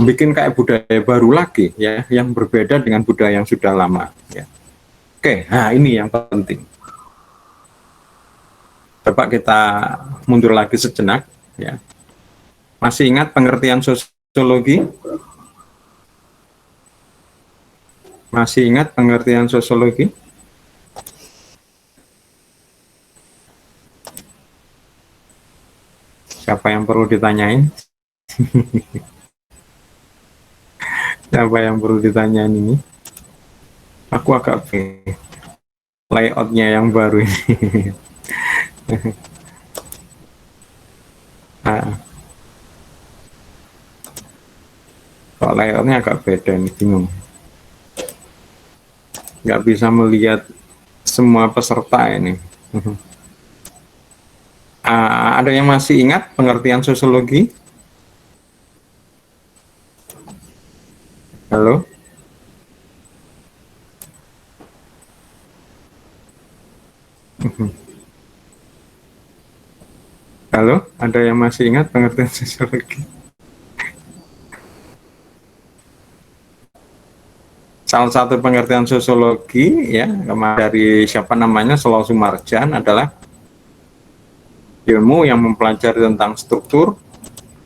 bikin kayak budaya baru lagi ya, yang berbeda dengan budaya yang sudah lama ya. Oke, nah ini yang penting. Coba kita mundur lagi sejenak ya. Masih ingat pengertian sosiologi? Masih ingat pengertian sosiologi? Siapa yang perlu ditanyain? Siapa yang perlu ditanyain ini? Aku agak layoutnya yang baru ini. Kok layoutnya agak beda nih, bingung. Nggak bisa melihat semua peserta ini. Ada yang masih ingat pengertian sosiologi? Halo? Halo? Ada yang masih ingat pengertian sosiologi? Salah satu pengertian sosiologi ya, dari siapa namanya, Slow Sumarjan, adalah ilmu yang mempelajari tentang struktur,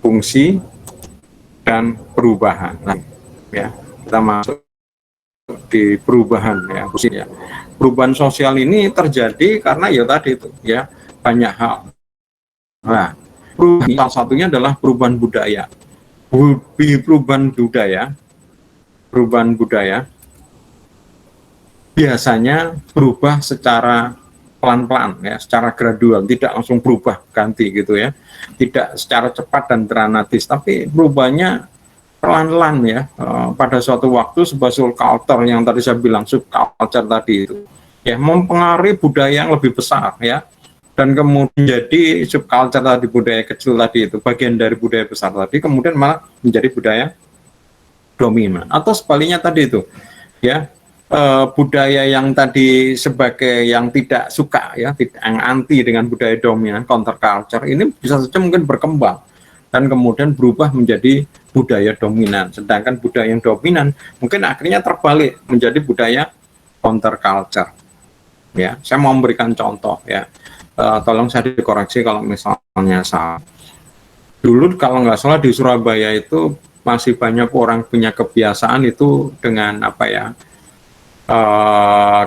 fungsi, dan perubahan. Nah, ya, kita masuk di perubahan ya, fungsi ya. Perubahan sosial ini terjadi karena ya tadi itu ya, banyak hal. Nah, salah satunya adalah perubahan budaya. Perubahan budaya biasanya berubah secara pelan-pelan ya, secara gradual, tidak langsung berubah ganti gitu ya, tidak secara cepat dan dramatis, tapi berubahnya pelan-pelan ya. Pada suatu waktu sebuah subculture yang tadi saya bilang, subculture tadi itu ya mempengaruhi budaya yang lebih besar ya, dan kemudian jadi subculture tadi, budaya kecil tadi itu bagian dari budaya besar tadi, kemudian malah menjadi budaya dominan. Atau sebaliknya tadi itu ya, budaya yang tadi sebagai yang tidak suka ya, yang anti dengan budaya dominan, counter culture, ini bisa saja mungkin berkembang dan kemudian berubah menjadi budaya dominan. Sedangkan budaya yang dominan mungkin akhirnya terbalik menjadi budaya counter culture ya. Saya mau memberikan contoh ya, tolong saya dikoreksi kalau misalnya salah. Dulu kalau nggak salah di Surabaya itu masih banyak orang punya kebiasaan itu dengan apa ya,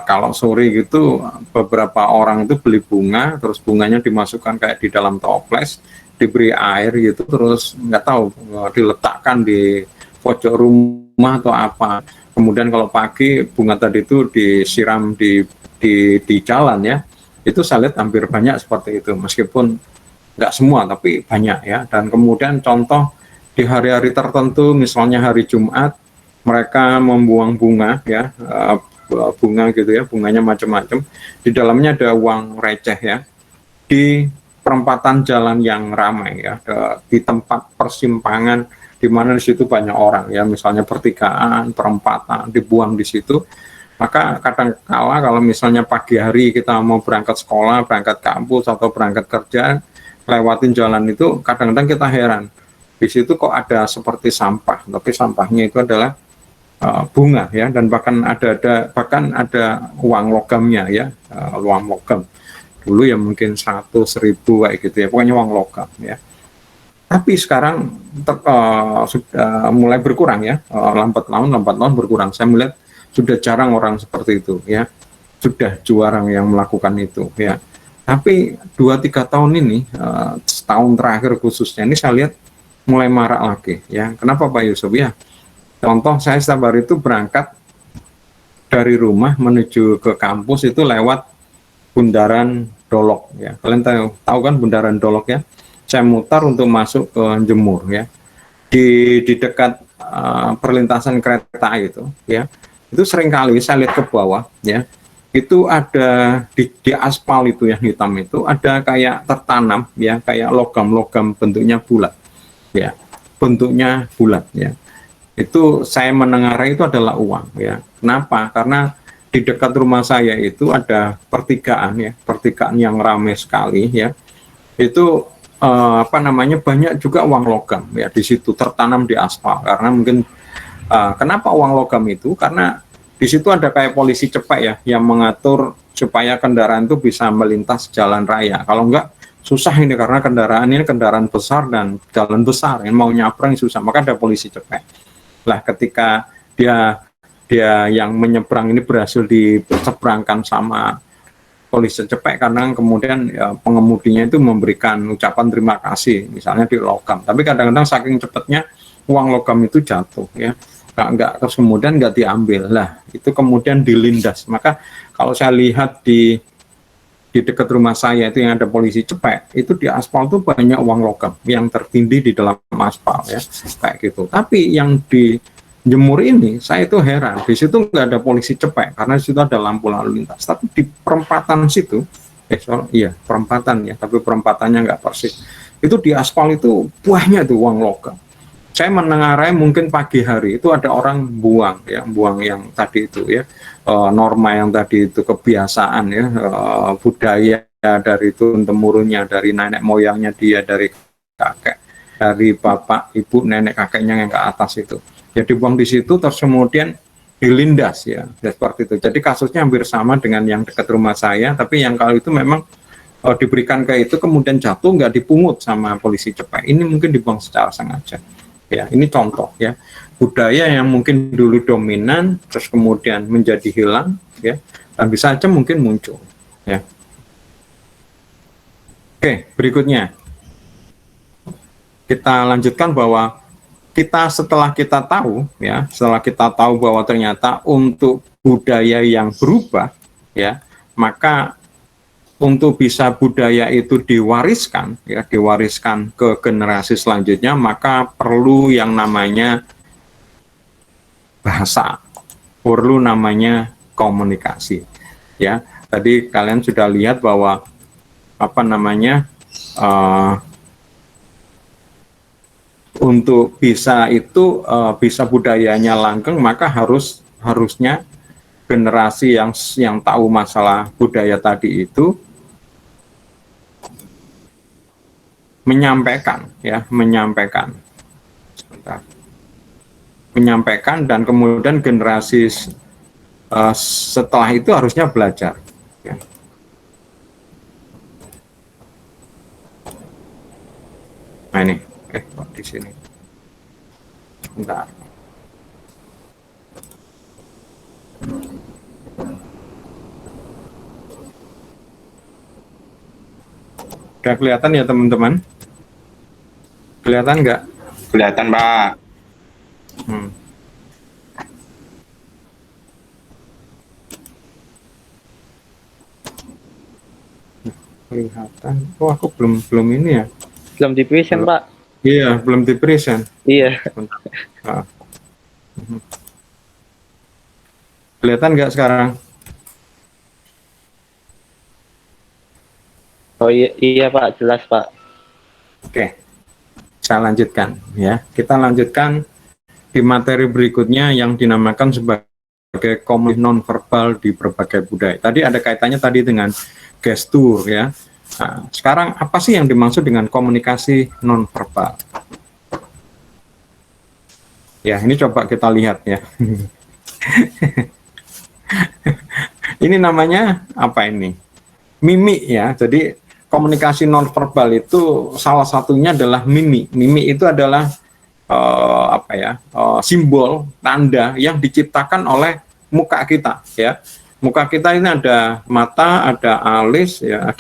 kalau sore gitu beberapa orang itu beli bunga, terus bunganya dimasukkan kayak di dalam toples, diberi air gitu, terus nggak tahu diletakkan di pojok rumah atau apa. Kemudian kalau pagi bunga tadi itu disiram di jalan ya, itu saya lihat hampir banyak seperti itu, meskipun nggak semua tapi banyak ya. Dan kemudian contoh di hari-hari tertentu, misalnya hari Jumat, mereka membuang bunga ya, bunga gitu ya, bunganya macam-macam. Di dalamnya ada uang receh ya. Di perempatan jalan yang ramai ya, di tempat persimpangan di mana di situ banyak orang ya, misalnya pertigaan, perempatan dibuang di situ. Maka kadang kala kalau misalnya pagi hari kita mau berangkat sekolah, berangkat kampus atau berangkat kerja, lewatin jalan itu kadang-kadang kita heran. Di situ kok ada seperti sampah, tapi sampahnya itu adalah bunga ya, dan bahkan ada uang logamnya ya, uang logam. Dulu ya mungkin 100, 1000 kayak gitu ya, pokoknya uang logam ya. Tapi sekarang sudah mulai berkurang ya, lambat laun berkurang. Saya melihat sudah jarang orang seperti itu ya, sudah jarang yang melakukan itu ya. Tapi 2-3 tahun ini, setahun terakhir khususnya ini saya lihat mulai marak lagi ya. Kenapa Pak Yusuf ya? Contoh saya setiap hari itu berangkat dari rumah menuju ke kampus itu lewat Bundaran Dolok ya. Kalian tahu kan Bundaran Dolok ya? Saya mutar untuk masuk ke Jemur ya. Di dekat perlintasan kereta itu ya. Itu seringkali saya lihat ke bawah ya. Itu ada di aspal itu yang hitam itu ada kayak tertanam ya, kayak logam-logam bentuknya bulat ya. Bentuknya bulat ya. Itu saya mendengar itu adalah uang ya. Kenapa? Karena di dekat rumah saya itu ada pertigaan ya, pertigaan yang ramai sekali ya. Itu banyak juga uang logam ya, di situ tertanam di aspal. Karena mungkin kenapa uang logam itu? Karena di situ ada kayak polisi cepek ya, yang mengatur supaya kendaraan itu bisa melintas jalan raya. Kalau enggak susah ini, karena kendaraan ini kendaraan besar dan jalan besar, yang mau nyabrang susah, maka ada polisi cepek. Lah ketika dia yang menyeberang ini berhasil diseberangkan sama polisi cepek, karena kemudian ya, pengemudinya itu memberikan ucapan terima kasih misalnya di logam, tapi kadang-kadang saking cepatnya uang logam itu jatuh ya, terus kemudian nggak diambil. Lah itu kemudian dilindas. Maka kalau saya lihat di dekat rumah saya itu yang ada polisi cepek, itu di aspal tuh banyak uang logam yang tertindih di dalam aspal ya, kayak gitu. Tapi yang di Jemur ini saya itu heran, di situ nggak ada polisi cepek karena di situ ada lampu lalu lintas. Tapi di perempatan situ, perempatan ya, tapi perempatannya nggak persis. Itu di aspal itu banyak tuh uang logam. Saya mendengarai mungkin pagi hari itu ada orang buang yang tadi itu ya, norma yang tadi itu, kebiasaan ya, budaya dari turun temurunnya, dari nenek moyangnya dia, dari kakek, dari bapak ibu nenek kakeknya yang ke atas itu. Ya dibuang di situ, terus kemudian dilindas ya, seperti itu. Jadi kasusnya hampir sama dengan yang dekat rumah saya, tapi yang kali itu memang diberikan ke itu kemudian jatuh, nggak dipungut sama polisi cepek. Ini mungkin dibuang secara sengaja. Ya, ini contoh ya, budaya yang mungkin dulu dominan, terus kemudian menjadi hilang ya, dan bisa aja mungkin muncul ya. Oke, berikutnya kita lanjutkan bahwa setelah kita tahu bahwa ternyata untuk budaya yang berubah ya, maka untuk bisa budaya itu diwariskan ke generasi selanjutnya, maka perlu yang namanya bahasa, perlu namanya komunikasi ya. Tadi kalian sudah lihat bahwa untuk bisa budayanya langgeng, maka harusnya generasi yang tahu masalah budaya tadi itu menyampaikan dan kemudian generasi setelah itu harusnya belajar ya. Nah ini di sini bentar. Udah kelihatan ya teman-teman? Kelihatan nggak? Kelihatan, Pak. Kelihatan. Oh, aku belum ini ya. Belum di present, Pak. Iya, belum di present. Iya. Kelihatan nggak sekarang? Oh iya Pak, jelas Pak. Oke, saya lanjutkan ya. Kita lanjutkan di materi berikutnya yang dinamakan sebagai komunikasi nonverbal di berbagai budaya. Tadi ada kaitannya tadi dengan gestur ya. Nah, sekarang apa sih yang dimaksud dengan komunikasi nonverbal? Ya, ini coba kita lihat ya. Ini namanya apa ini? Mimik ya. Jadi komunikasi nonverbal itu salah satunya adalah mimik. Mimik itu adalah simbol tanda yang diciptakan oleh muka kita ya. Muka kita ini ada mata, ada alis ya,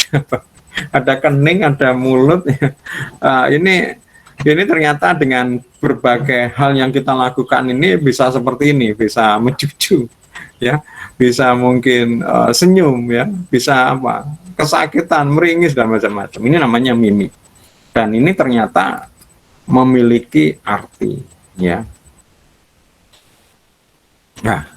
ada kening, ada mulut ya. Ini ternyata dengan berbagai hal yang kita lakukan ini bisa seperti ini, bisa mencucu ya, bisa mungkin senyum ya, bisa apa, kesakitan, meringis dan macam-macam. Ini namanya mimik. Dan ini ternyata memiliki arti ya. Nah,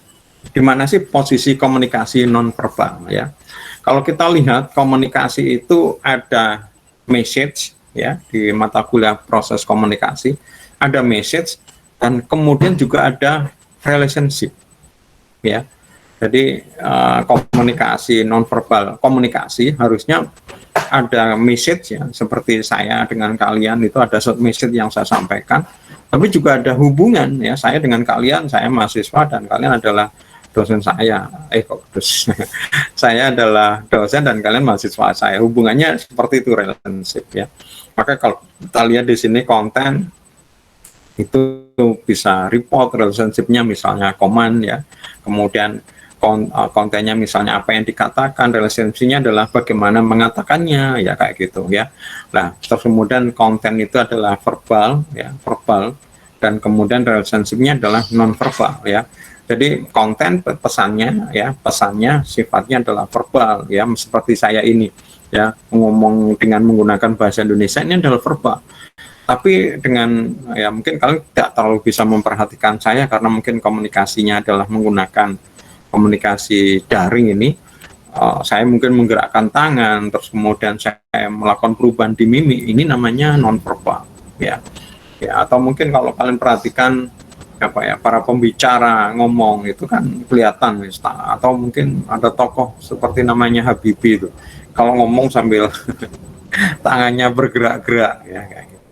di mana sih posisi komunikasi nonverbal ya? Kalau kita lihat komunikasi itu ada message ya, di mata kuliah proses komunikasi ada message dan kemudian juga ada relationship ya. Jadi komunikasi nonverbal, komunikasi harusnya ada message ya, seperti saya dengan kalian itu ada message yang saya sampaikan, tapi juga ada hubungan ya, saya dengan kalian, saya mahasiswa dan kalian adalah dosen saya, saya adalah dosen dan kalian mahasiswa saya, hubungannya seperti itu, relationship ya. Maka kalau kita lihat di sini konten itu bisa report relationship-nya, misalnya command ya, kemudian kontennya misalnya apa yang dikatakan, relationship-nya adalah bagaimana mengatakannya ya, kayak gitu ya. Nah, terus kemudian konten itu adalah verbal ya, verbal, dan kemudian relationship-nya adalah non verbal ya. Jadi konten pesannya ya, pesannya sifatnya adalah verbal ya, seperti saya ini ya, ngomong dengan menggunakan bahasa Indonesia ini adalah verbal. Tapi dengan ya, mungkin kalian tidak terlalu bisa memperhatikan saya karena mungkin komunikasinya adalah menggunakan komunikasi daring ini. Saya mungkin menggerakkan tangan, terus kemudian saya melakukan perubahan di mimik, ini namanya nonverbal ya. Ya, atau mungkin kalau kalian perhatikan apa ya, para pembicara ngomong itu kan kelihatan, atau mungkin ada tokoh seperti namanya Habibie itu kalau ngomong sambil tangannya bergerak-gerak ya, kayak gitu.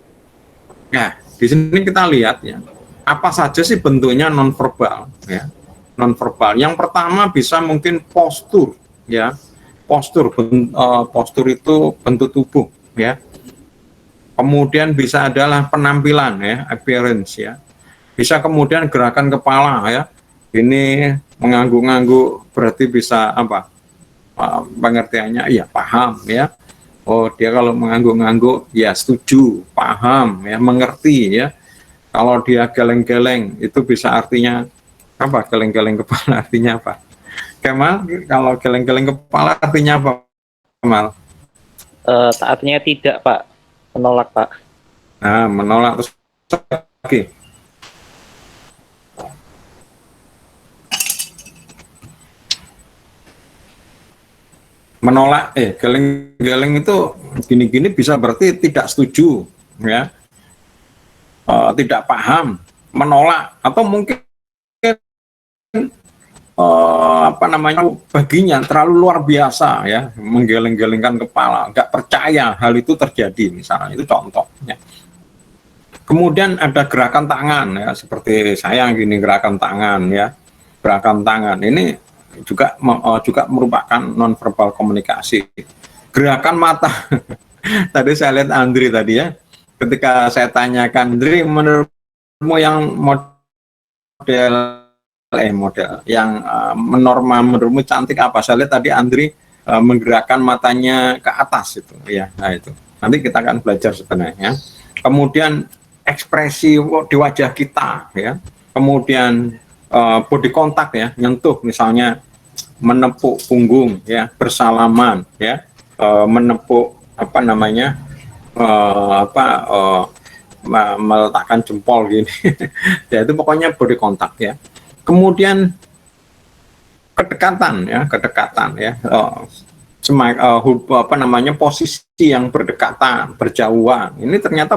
Nah, di sini kita lihat ya, apa saja sih bentuknya nonverbal ya. Nonverbal yang pertama bisa mungkin postur ya, postur itu bentuk tubuh ya. Kemudian bisa adalah penampilan ya, appearance ya. Bisa kemudian gerakan kepala ya, ini mengangguk-angguk berarti bisa apa, pengertiannya ya paham ya. Oh, dia kalau mengangguk-angguk ya setuju, paham ya, mengerti ya. Kalau dia geleng-geleng itu bisa artinya apa? Geleng-geleng kepala artinya apa? Kemal, kalau geleng-geleng kepala artinya apa, Kemal? Artinya tidak Pak, menolak Pak. Nah, menolak. Terus lagi menolak, geleng-geleng itu gini-gini bisa berarti tidak setuju ya, tidak paham, menolak, atau mungkin apa namanya, baginya terlalu luar biasa ya, menggeleng-gelengkan kepala, nggak percaya hal itu terjadi misalnya, itu contohnya. Kemudian ada gerakan tangan ya, seperti saya gini, gerakan tangan ya, gerakan tangan ini juga merupakan nonverbal komunikasi. Gerakan mata tadi saya lihat Andri tadi ya, ketika saya tanyakan, Andri menurutmu yang model yang menorma, menurutmu cantik apa? Saya lihat tadi Andri menggerakkan matanya ke atas itu ya. Nah, itu nanti kita akan belajar sebenarnya. Kemudian ekspresi di wajah kita ya, kemudian body contact ya, nyentuh misalnya, menepuk punggung ya, bersalaman ya, menepuk apa namanya, meletakkan jempol gini ya, itu pokoknya body contact ya. Kemudian kedekatan ya, posisi yang berdekatan, berjauhan. Ini ternyata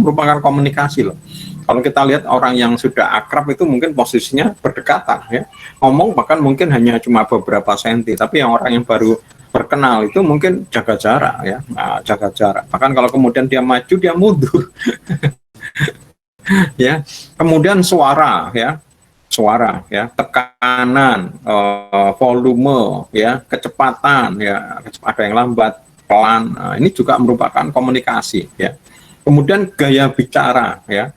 merupakan komunikasi loh. Kalau kita lihat orang yang sudah akrab itu mungkin posisinya berdekatan ya. Ngomong bahkan mungkin hanya cuma beberapa senti, tapi yang orang yang baru berkenal itu mungkin jaga jarak ya. Nah, jaga jarak. Bahkan kalau kemudian dia maju, dia mundur. Ya. Kemudian suara ya, tekanan, volume ya, kecepatan ya, ada yang lambat, pelan. Nah, ini juga merupakan komunikasi ya. Kemudian gaya bicara ya,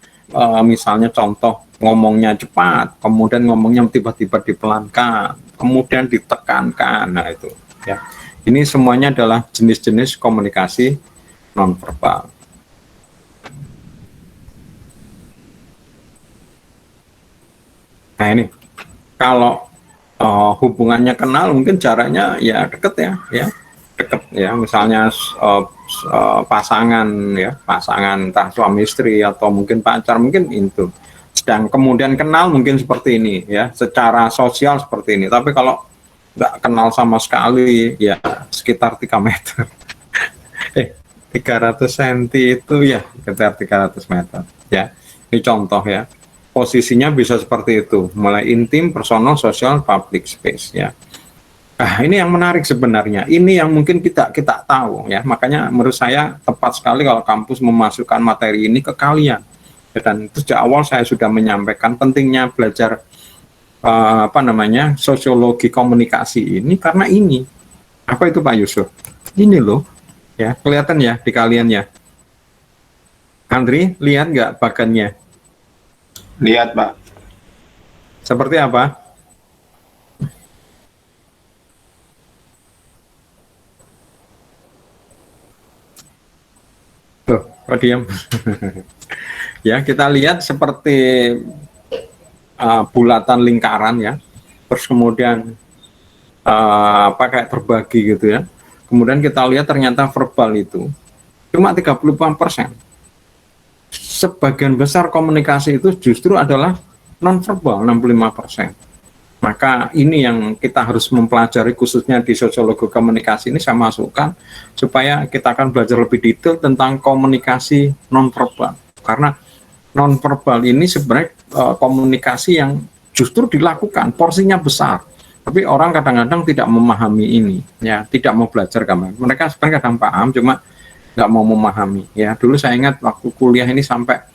misalnya contoh ngomongnya cepat, kemudian ngomongnya tiba-tiba dipelankan, kemudian ditekankan. Nah itu ya, ini semuanya adalah jenis-jenis komunikasi nonverbal. Nah ini kalau hubungannya kenal mungkin jaraknya ya deket ya deket ya, misalnya pasangan entah suami istri atau mungkin pacar mungkin itu. Sedang kemudian kenal mungkin seperti ini ya, secara sosial seperti ini. Tapi kalau nggak kenal sama sekali ya sekitar 3 meter. 300 cm itu ya sekitar 300 meter ya. Ini contoh ya. Posisinya bisa seperti itu, mulai intim, personal, sosial, public space ya. Nah, ini yang menarik sebenarnya. Ini yang mungkin kita tahu ya. Makanya menurut saya tepat sekali kalau kampus memasukkan materi ini ke kalian. Dan itu sejak awal saya sudah menyampaikan pentingnya belajar sosiologi komunikasi ini karena ini. Apa itu Pak Yusuf? Ini loh. Ya, kelihatan ya di kalian ya. Andri, lihat nggak bagannya? Lihat, Pak. Seperti apa? Tuh, kok diam? Ya, kita lihat seperti bulatan lingkaran ya. Terus kemudian kayak terbagi gitu ya. Kemudian kita lihat ternyata verbal itu cuma 30%. Sebagian besar komunikasi itu justru adalah nonverbal 65%. Maka ini yang kita harus mempelajari khususnya di sosiologi komunikasi ini saya masukkan supaya kita akan belajar lebih detail tentang komunikasi nonverbal. Karena nonverbal ini sebenarnya komunikasi yang justru dilakukan, porsinya besar. Tapi orang kadang-kadang tidak memahami ini, ya, tidak mau belajar gambar. Mereka sebenarnya kadang paham, cuma nggak mau memahami. Ya, dulu saya ingat waktu kuliah ini sampai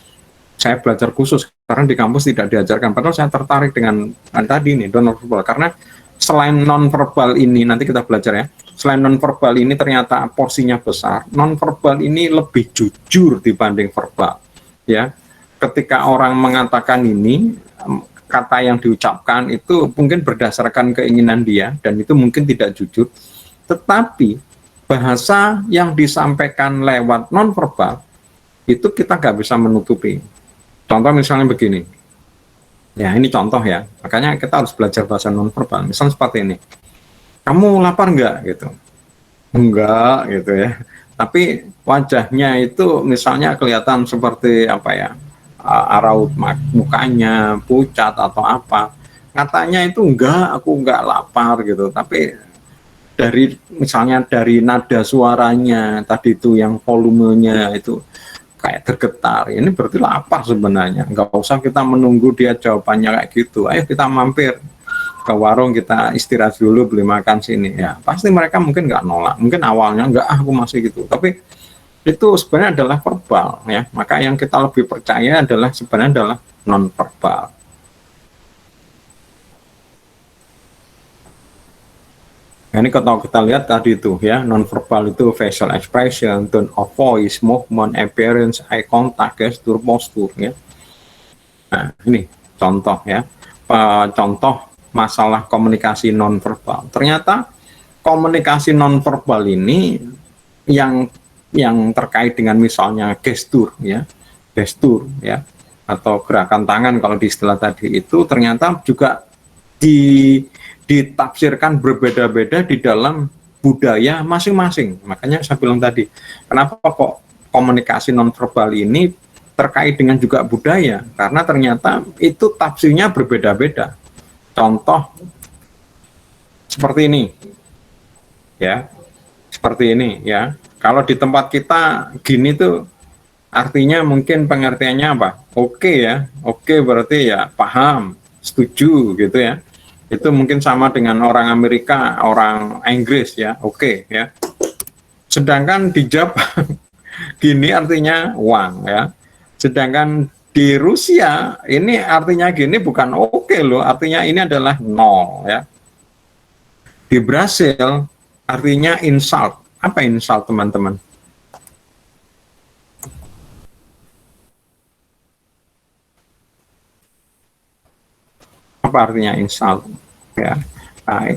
saya belajar khusus karena di kampus tidak diajarkan. Padahal saya tertarik dengan tadi nih nonverbal karena selain nonverbal ini nanti kita belajar ya. Selain nonverbal ini ternyata porsinya besar. Nonverbal ini lebih jujur dibanding verbal. Ya, ketika orang mengatakan ini kata yang diucapkan itu mungkin berdasarkan keinginan dia dan itu mungkin tidak jujur. Tetapi bahasa yang disampaikan lewat nonverbal itu kita nggak bisa menutupi. Contoh misalnya begini, ya ini contoh ya, makanya kita harus belajar bahasa nonverbal. Misalnya seperti ini, kamu lapar nggak gitu? Enggak gitu ya. Tapi wajahnya itu misalnya kelihatan seperti apa ya, raut mukanya pucat atau apa. Katanya itu enggak, aku enggak lapar gitu. Tapi misalnya dari nada suaranya tadi itu yang volumenya itu kayak tergetar, ini berarti lapar sebenarnya. Nggak usah kita menunggu dia jawabannya kayak gitu, ayo kita mampir ke warung, kita istirahat dulu, beli makan sini ya, pasti mereka mungkin nggak nolak, mungkin awalnya nggak, aku masih gitu, tapi itu sebenarnya adalah verbal ya. Maka yang kita lebih percaya adalah sebenarnya adalah non verbal. Nah, ini kalau kita lihat tadi itu ya, non-verbal itu facial expression, tone of voice, movement, appearance, eye contact, gesture, posture ya. Nah, ini contoh ya, contoh masalah komunikasi non-verbal. Ternyata komunikasi non-verbal ini yang terkait dengan misalnya gestur ya, atau gerakan tangan kalau di istilah tadi itu ternyata juga ditafsirkan berbeda-beda di dalam budaya masing-masing. Makanya saya bilang tadi, kenapa kok komunikasi nonverbal ini terkait dengan juga budaya? Karena ternyata itu tafsirnya berbeda-beda. contoh seperti ini, ya, seperti ini, ya. Kalau di tempat kita gini tuh artinya mungkin pengertiannya apa? Oke ya, oke berarti ya paham, setuju gitu ya. Itu mungkin sama dengan orang Amerika, orang Inggris ya, oke ya. Sedangkan di Jepang gini artinya uang ya. Sedangkan di Rusia ini artinya gini bukan oke loh, artinya ini adalah nol ya. Di Brasil artinya insult. Apa insult teman-teman? Apa artinya insult? Ya. Nah,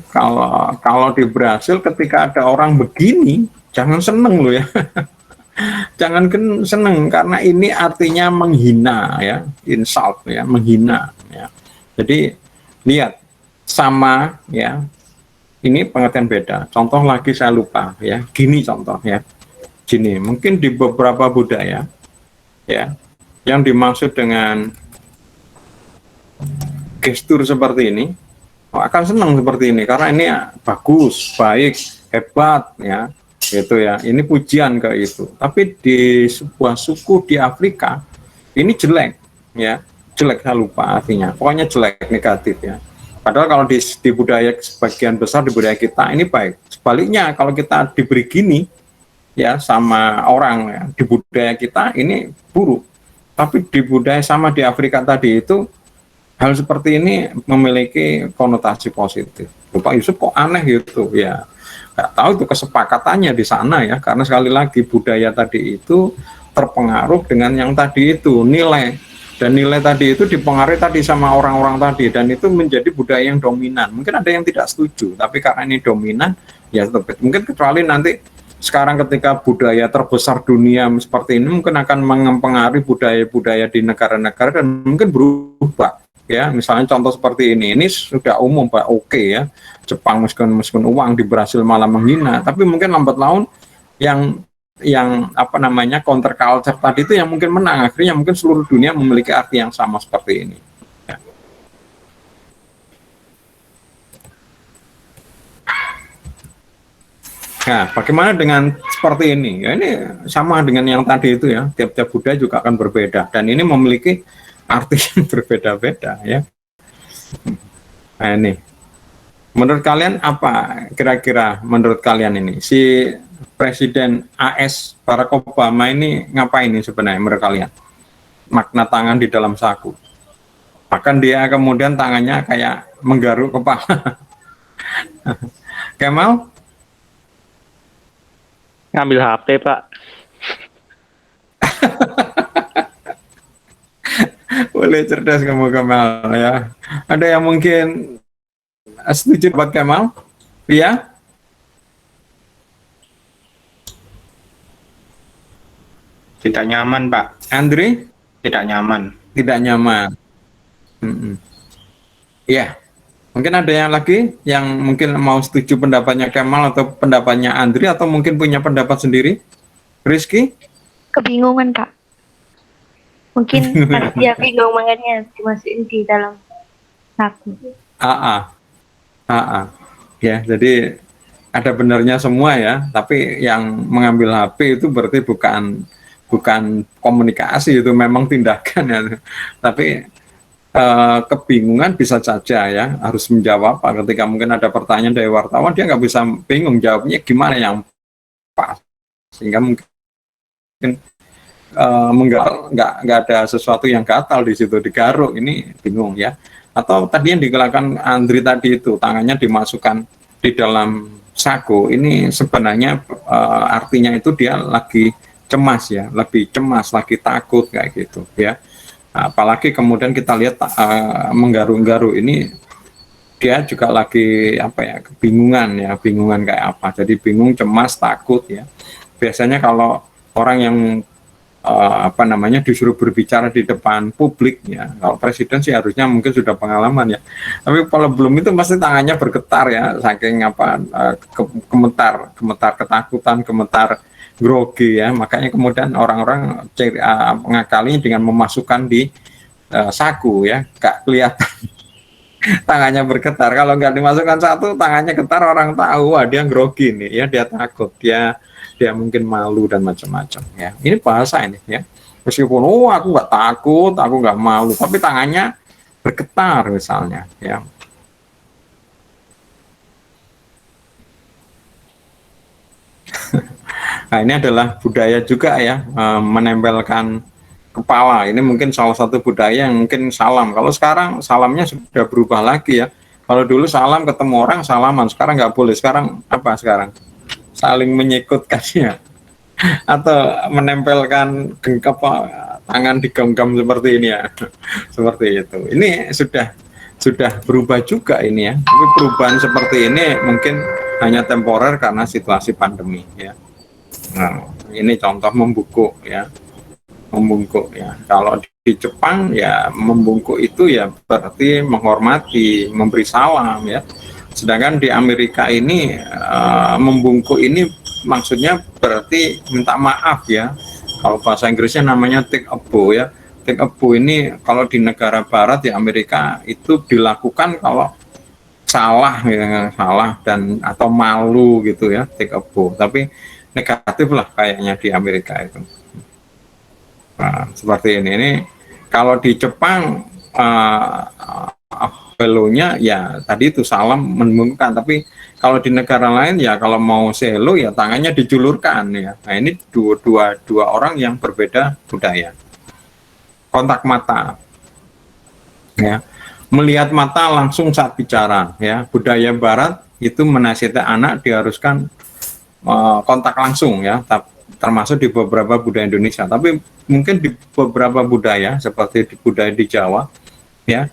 kalau di Brasil ketika ada orang begini, jangan seneng loh ya. Jangan seneng karena ini artinya menghina ya, insult ya, menghina ya. Jadi lihat sama ya. Ini pengertian beda. Contoh lagi saya lupa ya. Gini contoh ya. Gini, mungkin di beberapa budaya ya, yang dimaksud dengan gestur seperti ini akan senang seperti ini karena ini ya, bagus, baik, hebat ya. Gitu ya. Ini pujian ke itu. Tapi di sebuah suku di Afrika ini jelek ya. Jelek saya lupa artinya. Pokoknya jelek, negatif ya. Padahal kalau di budaya sebagian besar di budaya kita ini baik. Sebaliknya kalau kita diberi gini ya sama orang ya, di budaya kita ini buruk. Tapi di budaya sama di Afrika tadi itu hal seperti ini memiliki konotasi positif. Pak Yusuf kok aneh gitu ya. Nggak tahu itu kesepakatannya di sana ya. Karena sekali lagi budaya tadi itu terpengaruh dengan yang tadi itu nilai. Dan nilai tadi itu dipengaruhi tadi sama orang-orang tadi, dan itu menjadi budaya yang dominan. Mungkin ada yang tidak setuju, tapi karena ini dominan, ya tetap. Mungkin kecuali nanti sekarang ketika budaya terbesar dunia seperti ini mungkin akan mempengaruhi budaya-budaya di negara-negara dan mungkin berubah. Ya, misalnya contoh seperti ini sudah umum Pak, oke ya. Jepang meskipun uang di Brasil malah menghina, tapi mungkin lambat laun yang apa namanya counterculture tadi itu yang mungkin menang, akhirnya mungkin seluruh dunia memiliki arti yang sama seperti ini ya. Nah, bagaimana dengan seperti ini ya, ini sama dengan yang tadi itu ya, tiap-tiap budaya juga akan berbeda dan ini memiliki arti yang berbeda-beda ya. Nah ini menurut kalian apa kira-kira menurut kalian ini si Presiden AS Barack Obama ini ngapain nih sebenarnya menurut kalian? Makna tangan di dalam saku. Bahkan dia kemudian tangannya kayak menggaruk kepala. Kemal? Ngambil HP, Pak. Boleh cerdas kamu Kemal ya. Ada yang mungkin setuju buat Kemal? Iya? Tidak nyaman, Pak. Andre? Tidak nyaman. Tidak nyaman. Iya. Mungkin ada yang lagi yang mungkin mau setuju pendapatnya Kemal atau pendapatnya Andre atau mungkin punya pendapat sendiri? Rizky? Kebingungan, Kak. Mungkin karena dia bingung makanya dimasukin di dalam saku. Ya, jadi ada benarnya semua ya, tapi yang mengambil HP itu berarti bukan komunikasi, itu memang tindakan ya. Tapi kebingungan bisa saja ya, harus menjawab ketika mungkin ada pertanyaan dari wartawan, dia nggak bisa bingung jawabnya gimana yang pas, sehingga mungkin nggak ada sesuatu yang gatal di situ, digaruk, ini bingung ya. Atau tadi yang dikatakan Andri tadi itu tangannya dimasukkan di dalam saku, ini sebenarnya artinya itu dia lagi cemas ya, lebih cemas, lagi takut kayak gitu ya. Apalagi kemudian kita lihat menggaru-garu ini dia juga lagi apa ya, bingungan kayak apa. Jadi bingung, cemas, takut ya. Biasanya kalau orang yang apa namanya disuruh berbicara di depan publik ya, kalau presiden sih harusnya mungkin sudah pengalaman ya, tapi kalau belum itu pasti tangannya bergetar ya, saking apa gemetar ketakutan, gemetar grogi ya. Makanya kemudian orang-orang mengakalinya dengan memasukkan di saku ya, gak kelihatan tangannya bergetar. Kalau nggak dimasukkan satu, tangannya getar, orang tahu, wah dia grogi nih, ya dia takut, dia mungkin malu dan macam-macam. Ya, ini bahasa ini ya. Meskipun aku nggak takut, aku nggak malu, tapi tangannya bergetar misalnya. Ya. Nah ini adalah budaya juga ya, menempelkan kepala. Ini mungkin salah satu budaya yang mungkin salam. Kalau sekarang salamnya sudah berubah lagi ya. Kalau dulu salam ketemu orang salaman, sekarang nggak boleh. Sekarang apa sekarang? Saling menyikutkan ya, atau menempelkan tangan digenggam seperti ini ya, seperti itu. Ini sudah berubah juga ini ya. Tapi perubahan seperti ini mungkin hanya temporer karena situasi pandemi ya. Nah, ini contoh membungkuk ya. Membungkuk ya. Kalau di Jepang ya membungkuk itu ya berarti menghormati, memberi salam ya. Sedangkan di Amerika ini membungkuk ini maksudnya berarti minta maaf ya. Kalau bahasa Inggrisnya namanya take a bow ya. Take a bow ini kalau di negara barat di Amerika itu dilakukan kalau salah ya, salah dan atau malu gitu ya, take a bow. Tapi negatif lah kayaknya di Amerika itu. Nah, seperti ini kalau di Jepang hello-nya ya tadi itu salam membungkukkan, tapi kalau di negara lain ya kalau mau say hello ya tangannya dijulurkan ya. Nah ini dua orang yang berbeda budaya. Kontak mata ya, melihat mata langsung saat bicara ya. Budaya barat itu menasihati anak diharuskan kontak langsung ya, termasuk di beberapa budaya Indonesia, tapi mungkin di beberapa budaya seperti di budaya di Jawa ya,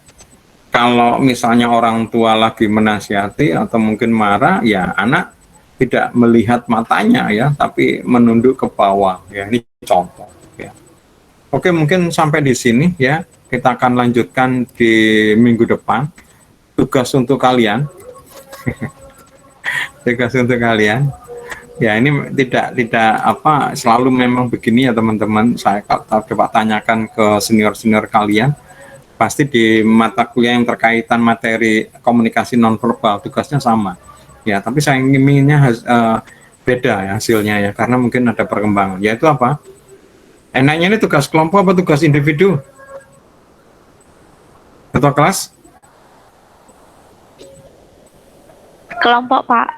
kalau misalnya orang tua lagi menasihati atau mungkin marah ya anak tidak melihat matanya ya, tapi menunduk ke bawah ya. Ini contoh ya. Oke, mungkin sampai di sini ya, kita akan lanjutkan di minggu depan. Tugas untuk kalian tugas untuk kalian ya, ini tidak apa selalu memang begini ya teman-teman. Saya coba tanyakan ke senior kalian, pasti di mata kuliah yang terkaitan materi komunikasi nonverbal tugasnya sama ya, tapi saya inginnya beda ya hasilnya ya, karena mungkin ada perkembangan. Yaitu apa, enaknya ini tugas kelompok apa tugas individu? Ketua kelas? Kelompok, Pak.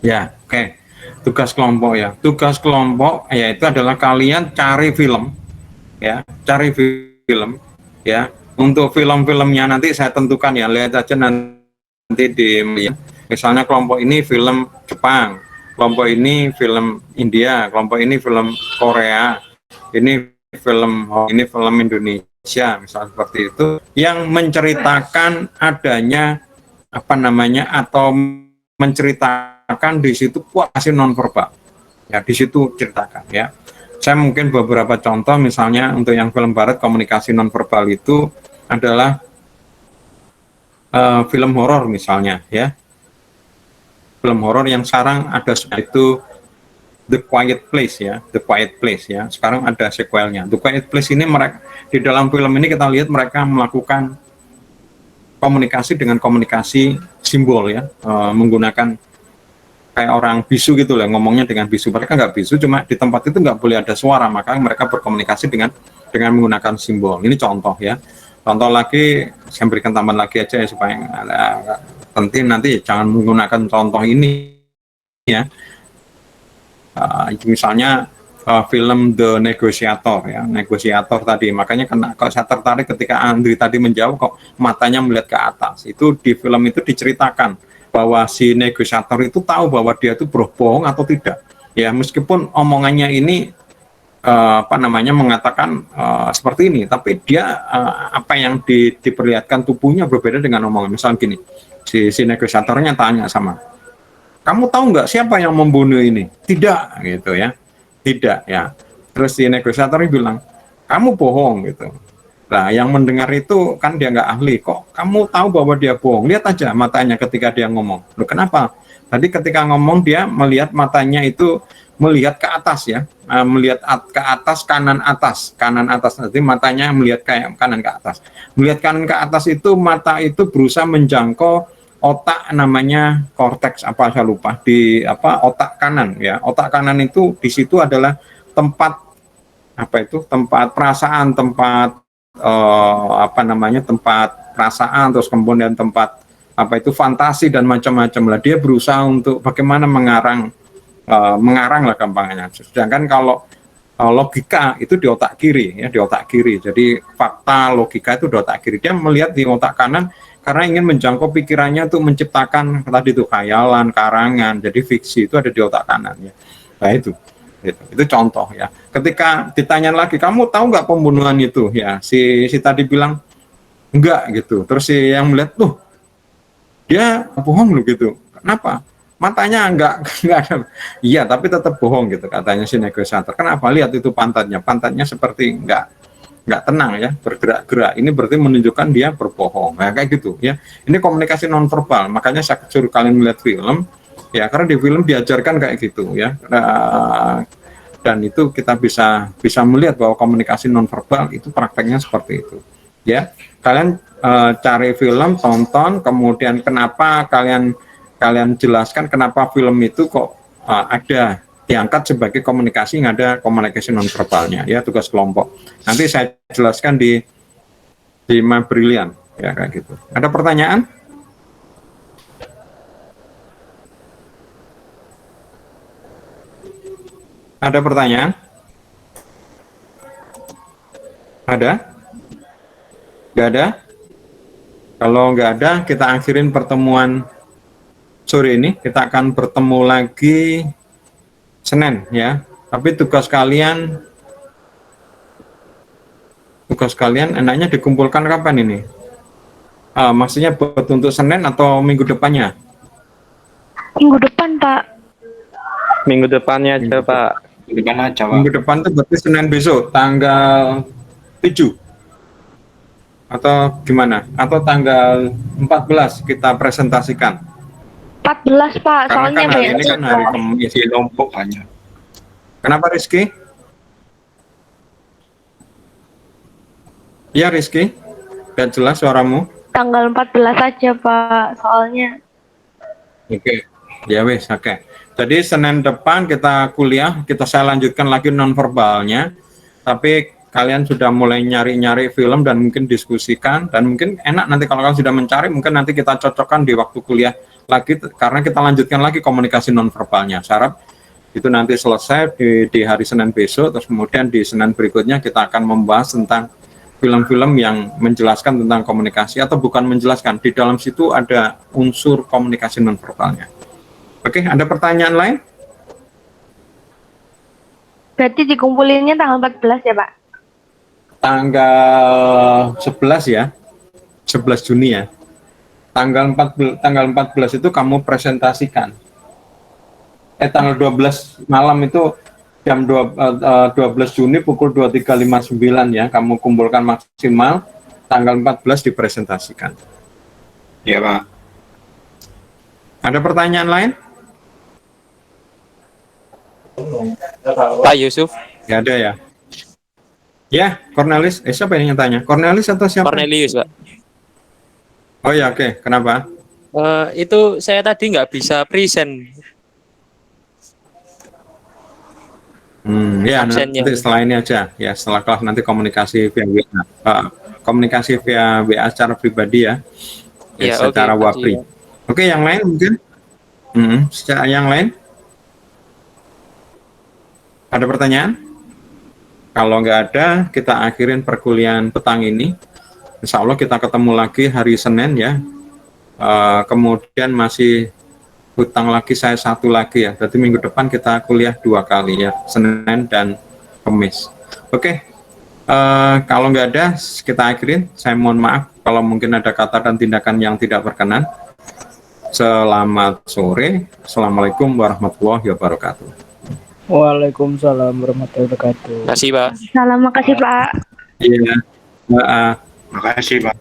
Ya, oke. Tugas kelompok ya. Tugas kelompok yaitu adalah kalian cari film ya, cari film ya. Untuk film-filmnya nanti saya tentukan ya, lihat aja nanti di ya. Misalnya kelompok ini film Jepang, kelompok ini film India, kelompok ini film Korea, ini film Indonesia, misalnya seperti itu, yang menceritakan adanya apa namanya, atau menceritakan di situ komunikasi nonverbal ya, di situ ceritakan ya. Saya mungkin beberapa contoh, misalnya untuk yang film barat komunikasi nonverbal itu adalah film horor misalnya ya, film horor yang sekarang ada itu The Quiet Place ya, The Quiet Place ya, sekarang ada sequelnya. The Quiet Place ini mereka di dalam film ini kita lihat mereka melakukan komunikasi dengan komunikasi simbol ya, menggunakan kayak orang bisu gitu lah, ngomongnya dengan bisu. Mereka nggak bisu, cuma di tempat itu nggak boleh ada suara, maka mereka berkomunikasi dengan menggunakan simbol. Ini contoh ya. Contoh lagi, saya berikan tambahan lagi aja ya, supaya penting nanti jangan menggunakan contoh ini ya. Misalnya film The Negotiator ya, Negosiator tadi. Makanya kok saya tertarik ketika Andri tadi menjawab kok matanya melihat ke atas. Itu di film itu diceritakan bahwa si negosiator itu tahu bahwa dia itu berbohong atau tidak. Ya, meskipun omongannya ini mengatakan seperti ini, tapi dia apa yang diperlihatkan tubuhnya berbeda dengan omongan. Misal gini, si negosiatornya tanya sama, kamu tahu nggak siapa yang membunuh ini? Tidak, gitu ya. Tidak ya. Terus si negosiatornya bilang, kamu bohong gitu. Nah, yang mendengar itu kan dia nggak ahli, kok kamu tahu bahwa dia bohong? Lihat aja matanya ketika dia ngomong. Loh, kenapa? Tadi ketika ngomong dia melihat matanya itu melihat ke atas ya, melihat ke atas, kanan atas, nanti matanya melihat kayak kanan ke atas. Melihat kanan ke atas itu mata itu berusaha menjangkau otak, namanya korteks apa saya lupa, di apa, otak kanan ya. Otak kanan itu di situ adalah tempat apa itu, tempat perasaan, tempat apa namanya, tempat perasaan, terus kemudian tempat apa itu, fantasi dan macam-macam lah. Dia berusaha untuk bagaimana mengarang lah gampangnya. Sedangkan kalau logika itu di otak kiri ya, di otak kiri. Jadi fakta, logika itu di otak kiri. Dia melihat di otak kanan karena ingin menjangkau pikirannya untuk menciptakan tadi itu khayalan, karangan. Jadi fiksi itu ada di otak kanan ya. Nah itu contoh ya. Ketika ditanya lagi, kamu tahu nggak pembunuhan itu ya, si tadi bilang enggak gitu. Terus si yang melihat, tuh dia bohong loh gitu. Kenapa? Matanya enggak ada. Iya, tapi tetap bohong gitu katanya si negosiator. Kenapa? Lihat itu pantatnya seperti enggak tenang ya, bergerak-gerak. Ini berarti menunjukkan dia berbohong. Nah, kayak gitu ya. Ini komunikasi nonverbal. Makanya saya suruh kalian melihat film ya, karena di film diajarkan kayak gitu ya. Dan itu kita bisa melihat bahwa komunikasi nonverbal itu prakteknya seperti itu ya. Kalian cari film, tonton, kemudian kenapa kalian jelaskan kenapa film itu kok ada diangkat sebagai komunikasi, yang ada komunikasi nonverbalnya ya, tugas kelompok. Nanti saya jelaskan di My Brilliant ya, kayak gitu. Ada pertanyaan? Ada pertanyaan? Ada? Nggak ada? Kalau nggak ada, kita akhirin pertemuan sore ini. Kita akan bertemu lagi Senin ya. Tapi tugas kalian enaknya dikumpulkan kapan ini? Maksudnya buat untuk Senin atau minggu depannya? Minggu depan, Pak. Minggu depannya aja, Pak. Minggu depan aja, Pak. Minggu depan itu berarti Senin besok, tanggal 7. Atau gimana? Atau tanggal 14 kita presentasikan? 14, Pak. Karena Soalnya kan hari banyak ini kan hari Kamis. Di Lombok banyak. Kenapa Rizky? Iya Rizky, gak jelas suaramu. tanggal 14 aja, Pak. Soalnya Oke, ya wes, oke. Jadi Senin depan kita kuliah, saya lanjutkan lagi nonverbalnya. Tapi kalian sudah mulai nyari-nyari film dan mungkin diskusikan, dan mungkin enak nanti kalau kalian sudah mencari, mungkin nanti kita cocokkan di waktu kuliah lagi, karena kita lanjutkan lagi komunikasi nonverbalnya. Saya harap itu nanti selesai di hari Senin besok, terus kemudian di Senin berikutnya kita akan membahas tentang film-film yang menjelaskan tentang komunikasi, atau bukan menjelaskan, di dalam situ ada unsur komunikasi nonverbalnya. Oke, ada pertanyaan lain? berarti dikumpulinnya tanggal 14 ya, Pak? Tanggal 11 ya, 11 Juni ya. Tanggal 14 itu kamu presentasikan. Tanggal 12 malam itu jam 12 Juni pukul 23.59 ya, kamu kumpulkan maksimal. Tanggal 14 dipresentasikan. Iya, Pak. Ada pertanyaan lain? Pak Yusuf, Nggak ada ya? Ya, Cornelis. Siapa yang tanya? Cornelis atau siapa? Cornelius, Pak. Oh ya, oke. Kenapa? Itu saya tadi nggak bisa present. Ya, Absennya. nanti setelah ini aja. Ya, setelah kelas nanti komunikasi via WA. Komunikasi via WA secara pribadi ya. Ya, Secara oke, wapri. Oke, yang lain mungkin? Secara yang lain? Ada pertanyaan? Kalau nggak ada, kita akhirin perkuliahan petang ini. Insya Allah kita ketemu lagi hari Senin ya. Kemudian masih hutang lagi saya satu lagi ya. Berarti minggu depan kita kuliah 2 kali ya, Senin dan Kamis. Oke. Kalau nggak ada, kita akhirin. Saya mohon maaf kalau mungkin ada kata dan tindakan yang tidak berkenan. Selamat sore. Assalamualaikum warahmatullahi wabarakatuh. Waalaikumsalam warahmatullahi wabarakatuh. Terima kasih, Pak. Salam, makasih, Pak. Iya. Makasih, Pak.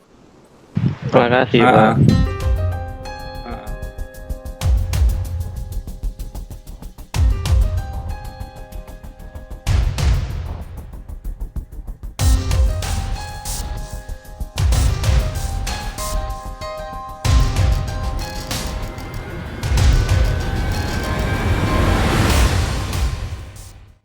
Terima kasih, Pak.